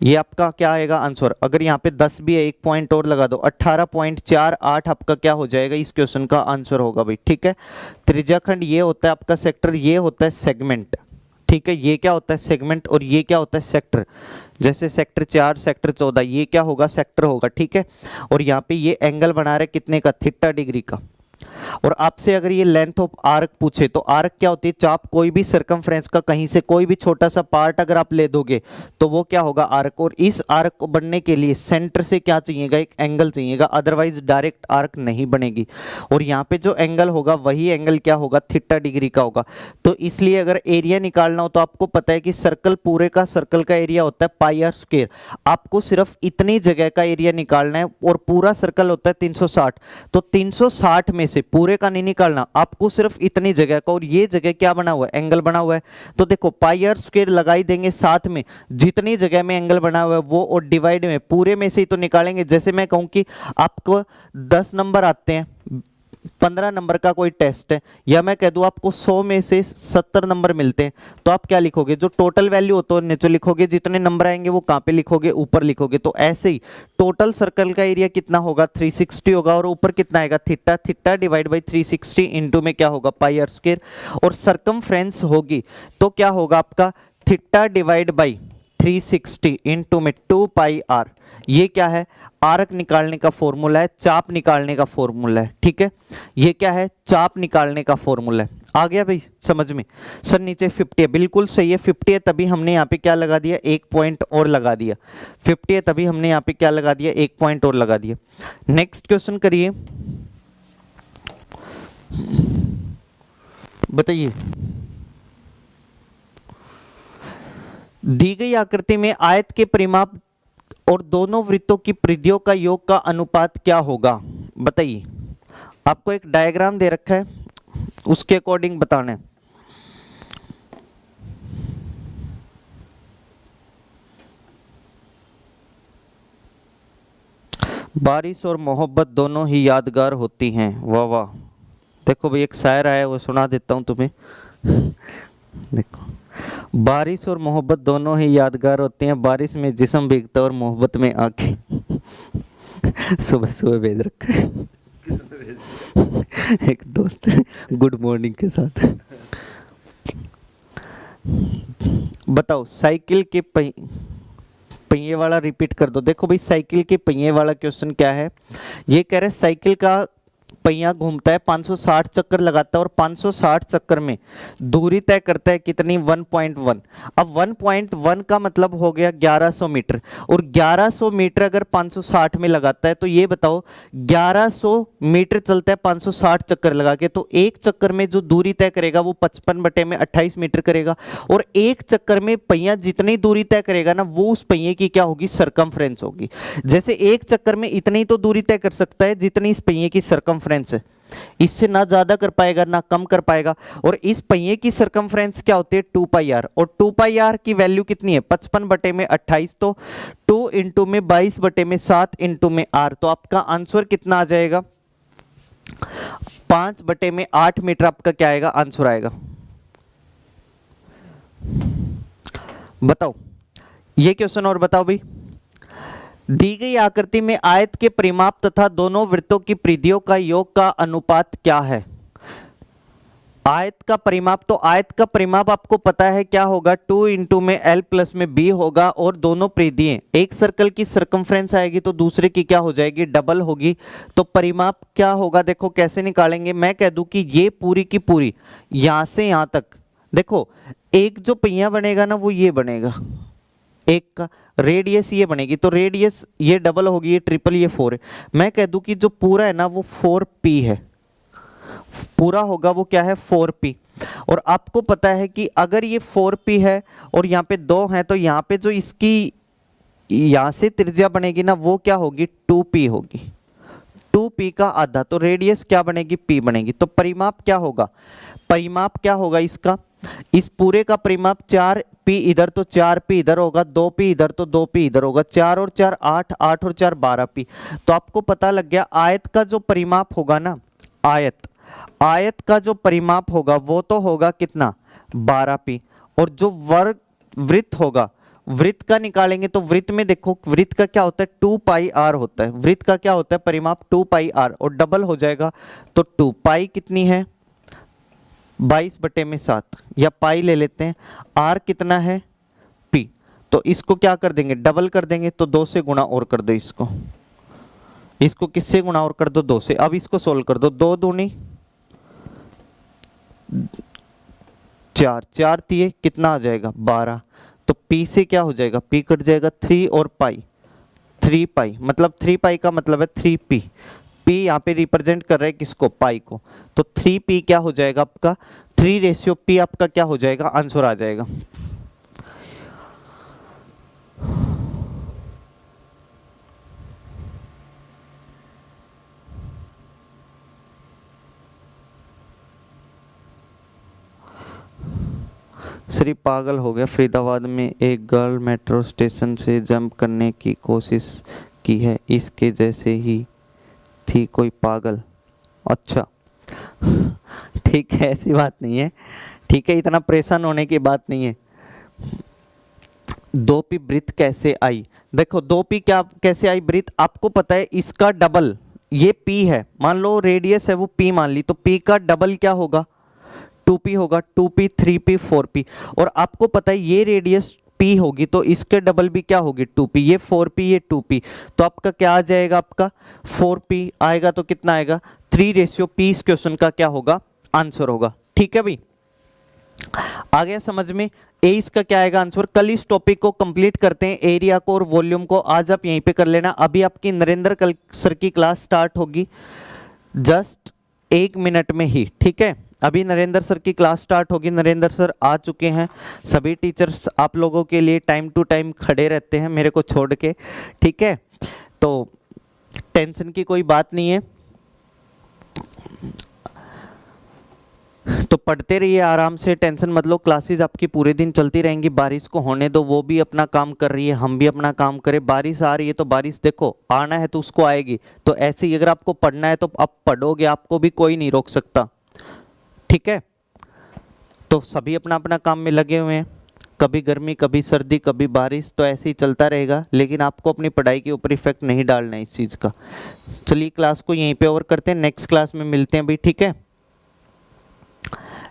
ये आपका क्या आएगा आंसर। अगर यहाँ पे 10 भी है, 1 पॉइंट और लगा दो, 18.48 आपका क्या हो जाएगा इस क्वेश्चन का आंसर होगा भाई। ठीक है, त्रिज्याखंड ये होता है आपका सेक्टर, ये होता है सेगमेंट। ठीक है, ये क्या होता है सेगमेंट और ये क्या होता है सेक्टर। जैसे सेक्टर 4 सेक्टर 14 ये क्या होगा सेक्टर होगा। ठीक है, और यहाँ पे ये एंगल बना रहे कितने का थीटा डिग्री का। और आपसे अगर ये लेंथ ऑफ आर्क पूछे तो आर्क क्या होती है, चाप, कोई भी सर्कमफ्रेंस का कहीं से कोई भी छोटा सा पार्ट अगर आप ले दोगे तो वो क्या होगा, आर्क। और इस आर्क को बनने के लिए सेंटर से क्या चाहिएगा, एक एंगल चाहिएगा, अदरवाइज डायरेक्ट आर्क नहीं बनेगी। और यहाँ पे जो एंगल होगा वही एंगल क्या होगा, थीटा डिग्री का होगा। तो इसलिए अगर एरिया निकालना हो तो आपको पता है कि सर्कल, पूरे का सर्कल का एरिया होता है पाई आर स्क्वायर। आपको सिर्फ इतनी जगह का एरिया निकालना है और पूरा सर्कल होता है 360। तो 360 में से पूरे का नहीं निकालना, आपको सिर्फ इतनी जगह का, और ये जगह क्या बना हुआ है, एंगल बना हुआ है। तो देखो पाई आर स्क्वायर लगाई देंगे साथ में, जितनी जगह में एंगल बना हुआ है वो, और डिवाइड में पूरे में से ही तो निकालेंगे। जैसे मैं कहूं कि आपको 10 नंबर आते हैं, 15 नंबर का कोई टेस्ट है, या मैं कह दूं आपको 100 में से 70 नंबर मिलते हैं, तो आप क्या लिखोगे, जो टोटल वैल्यू होता है नीचे लिखोगे, जितने नंबर आएंगे वो कहां पे लिखोगे, ऊपर लिखोगे। तो ऐसे ही टोटल सर्कल का एरिया कितना होगा, 360 होगा, और ऊपर कितना आएगा, theta. Theta divide by 360 into में क्या होगा, पाई आर स्क्वायर। और सरकमफ्रेंस होगी तो क्या होगा आपका, थीटा डिवाइड बाई 360 इंटू में 2 पाई आर। ये क्या है, आर्क निकालने का फॉर्मूला है, चाप निकालने का फॉर्मूला है, ठीक है। ये क्या है, चाप निकालने का फॉर्मूला है। आ गया भाई समझ में। सर नीचे 50 है, बिल्कुल सही है, 50 है, तभी हमने यहाँ पे क्या लगा दिया, एक पॉइंट और लगा दिया। 50 है तभी हमने यहाँ पे क्या लगा दिया, एक पॉइंट और लगा दिया। नेक्स्ट क्वेश्चन करिए, बताइए। दी गई आकृति में आयत के परिमाप और दोनों वृत्तों की परिधियों का योग का अनुपात क्या होगा, बताइए। आपको एक डायग्राम दे रखा है, उसके अकॉर्डिंग बताना है। बारिश और मोहब्बत दोनों ही यादगार होती हैं, वाह वाह। देखो भाई एक शायर आया, वो सुना देता हूं तुम्हें। देखो, बारिश और मोहब्बत दोनों ही यादगार होती हैं, बारिश में जिस्म भीगता और मोहब्बत में आंखें। सुबह सुबह भेज रखा है एक दोस्त गुड मॉर्निंग के साथ। बताओ साइकिल के पहिए वाला रिपीट कर दो। देखो भाई साइकिल के पहिए वाला क्वेश्चन क्या है, ये कह रहे साइकिल का पहिया घूमता है, 560 चक्कर लगाता है, और 560 चक्कर में दूरी तय करता है कितनी, 1.1। अब 1.1 का मतलब हो गया 1100 मीटर, और 1100 मीटर अगर 560 में लगाता है तो ये बताओ 1100 मीटर चलता है 560 चक्कर लगा के, तो एक चक्कर में जो दूरी तय करेगा वो 55/28 मीटर करेगा। और एक चक्कर में पहिया जितनी दूरी तय करेगा ना, वो उस पहिए की क्या होगी, सरकमफ्रेंस होगी। जैसे एक चक्कर में इतनी तो दूरी तय कर सकता है जितनी इस पहिए की सरकमफ्रेंस है, इससे ना ज्यादा कर पाएगा ना कम कर पाएगा। और इस पहिए की सरकमफ्रेंस क्या होती है, 2 पाई आर, और 2 पाई आर की वैल्यू कितनी है, 55/28, तो 2 इंटू में 22/7 इंटू में आर। तो आपका आंसर कितना आ जाएगा, 5/8 मीटर आपका क्या आएगा, आंसर आएगा। बताओ ये क्वेश्चन और बताओ भाई। दी गई आकृति में आयत के परिमाप तथा दोनों वृत्तों की परिधियों का योग का अनुपात क्या है। आयत का परिमाप, तो आयत का परिमाप आपको पता है क्या होगा, 2 इंटू में L प्लस में B होगा, और दोनों परिधियां, एक सर्कल की सरकमफ्रेंस आएगी तो दूसरे की क्या हो जाएगी, डबल होगी। तो परिमाप क्या होगा, देखो कैसे निकालेंगे। मैं कह दूं कि ये पूरी की पूरी यहां से यहां तक, देखो एक जो पहिया बनेगा ना वो ये बनेगा, एक का रेडियस ये बनेगी, तो रेडियस ये डबल होगी, ये ट्रिपल, ये 4 है। मैं कह दूं कि जो पूरा है ना वो 4p है, पूरा होगा वो क्या है, 4p। और आपको पता है कि अगर ये 4p है और यहाँ पे 2 है, तो यहाँ पे जो इसकी यहाँ से त्रिज्या बनेगी ना वो क्या होगी, 2p होगी, 2p का आधा, तो रेडियस क्या बनेगी, p बनेगी। तो परिमाप क्या होगा, परिमाप क्या होगा इसका, इस पूरे का परिमाप 4p इधर तो 4p इधर होगा, 2p इधर तो 2p इधर होगा, 4 और 4 8, 8 और 4 12p। तो आपको पता लग गया आयत का जो परिमाप होगा ना, आयत का जो परिमाप होगा वो तो होगा कितना, 12p। और जो वृत्त होगा, वृत्त का निकालेंगे तो वृत्त में देखो, वृत्त का क्या होता है, 2 पाई आर होता है, वृत्त का क्या होता है परिमाप, 2 पाई आर, और डबल हो जाएगा तो 2 पाई कितनी है, 22/7, या पाई ले लेते हैं, आर कितना है, p। तो इसको क्या कर देंगे, डबल कर देंगे, तो 2 से गुणा और कर दो, इसको किससे गुणा और कर दो, 2 से। अब इसको सोल्व कर दो, 2 दूनी 4 4 दिए कितना आ जाएगा 12। तो p से क्या हो जाएगा, p कट जाएगा 3 और पाई, 3 पाई मतलब 3 पाई का मतलब है 3p। p यहाँ पे रिप्रेजेंट कर रहा है किसको, पाई को। तो 3p क्या हो जाएगा आपका, 3:p आपका क्या हो जाएगा, आंसर आ जाएगा। श्री पागल हो गया, फरीदाबाद में एक गर्ल मेट्रो स्टेशन से जंप करने की कोशिश की है, इसके जैसे ही थी कोई पागल। अच्छा ठीक है, ऐसी बात नहीं है, ठीक है, इतना परेशान होने की बात नहीं है। 2p ब्रीथ कैसे आई, देखो 2p क्या कैसे आई ब्रीथ, आपको पता है इसका डबल, ये p है, मान लो रेडियस है वो p मान ली, तो p का डबल क्या होगा, 2p होगा, 2p 3p 4p। और आपको पता है ये रेडियस p होगी तो इसके डबल भी क्या होगी 2p, ये 4p ये 2p, तो आपका क्या आ जाएगा, आपका 4p आएगा, तो कितना आएगा 3:p। इस क्वेश्चन का क्या होगा, आंसर होगा। ठीक है भाई, आ गया समझ में। ए इसका क्या आएगा आंसर। कल इस टॉपिक को कंप्लीट करते हैं, एरिया को और वॉल्यूम को आज आप यहीं पे कर लेना। अभी आपकी नरेंद्र कल सर की क्लास स्टार्ट होगी जस्ट 1 मिनट में ही, ठीक है। अभी नरेंद्र सर की क्लास स्टार्ट होगी, नरेंद्र सर आ चुके हैं। सभी टीचर्स आप लोगों के लिए टाइम टू टाइम खड़े रहते हैं मेरे को छोड़ के, ठीक है, तो टेंशन की कोई बात नहीं है। तो पढ़ते रहिए आराम से, टेंशन मत लो, क्लासेस आपकी पूरे दिन चलती रहेंगी। बारिश को होने दो, वो भी अपना काम कर रही है, हम भी अपना काम करें। बारिश आ रही है तो बारिश देखो आना है तो उसको आएगी, तो ऐसे ही अगर आपको पढ़ना है तो आप पढ़ोगे, आपको भी कोई नहीं रोक सकता, ठीक है। तो सभी अपना अपना काम में लगे हुए हैं, कभी गर्मी कभी सर्दी कभी बारिश, तो ऐसे ही चलता रहेगा, लेकिन आपको अपनी पढ़ाई के ऊपर इफेक्ट नहीं डालना है इस चीज़ का। चलिए क्लास को यहीं पे ओवर करते हैं, नेक्स्ट क्लास में मिलते हैं भाई, ठीक है।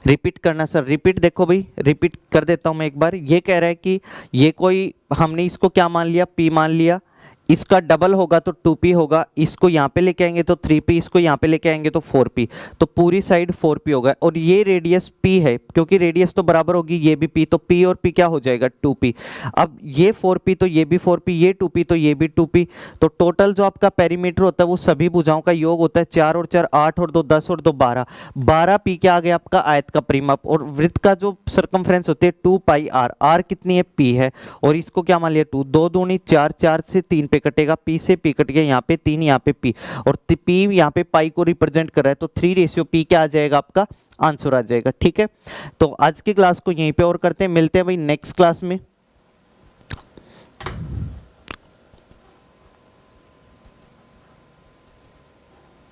रिपीट करना सर, रिपीट देखो भाई, रिपीट कर देता हूं मैं एक बार। ये कह रहा है कि ये कोई, हमने इसको क्या मान लिया, p मान लिया, इसका डबल होगा तो 2p होगा, इसको यहाँ पे लेके आएंगे तो 3p, इसको यहाँ पे लेके आएंगे तो 4p, तो पूरी साइड 4p होगा। और ये रेडियस p है, क्योंकि रेडियस तो बराबर होगी, ये भी p, तो p और p क्या हो जाएगा 2p। अब ये 4p तो ये भी 4p, ये 2p तो ये भी 2p, तो टोटल जो आपका पेरीमीटर होता है वो सभी भुजाओं का योग होता है, 4 और 4 8 और 2 10 और 2 12, 12p क्या आ गया आपका आयत का परिमाप। और वृत्त का जो सरकमफ्रेंस होते हैं 2 पाई r, r कितनी है p है, और इसको क्या मान लिया 2, 2 दूनी 4, 4 से 3 पे कटेगा, p से p कट गया, यहाँ पे 3 यहाँ पे p, और p यहाँ पे पाई को रिप्रेजेंट कर रहा है, तो 3:p क्या आ जाएगा आपका आंसर आ जाएगा, ठीक है। तो आज की क्लास को यहीं पे और करते हैं, मिलते हैं भाई नेक्स्ट क्लास में।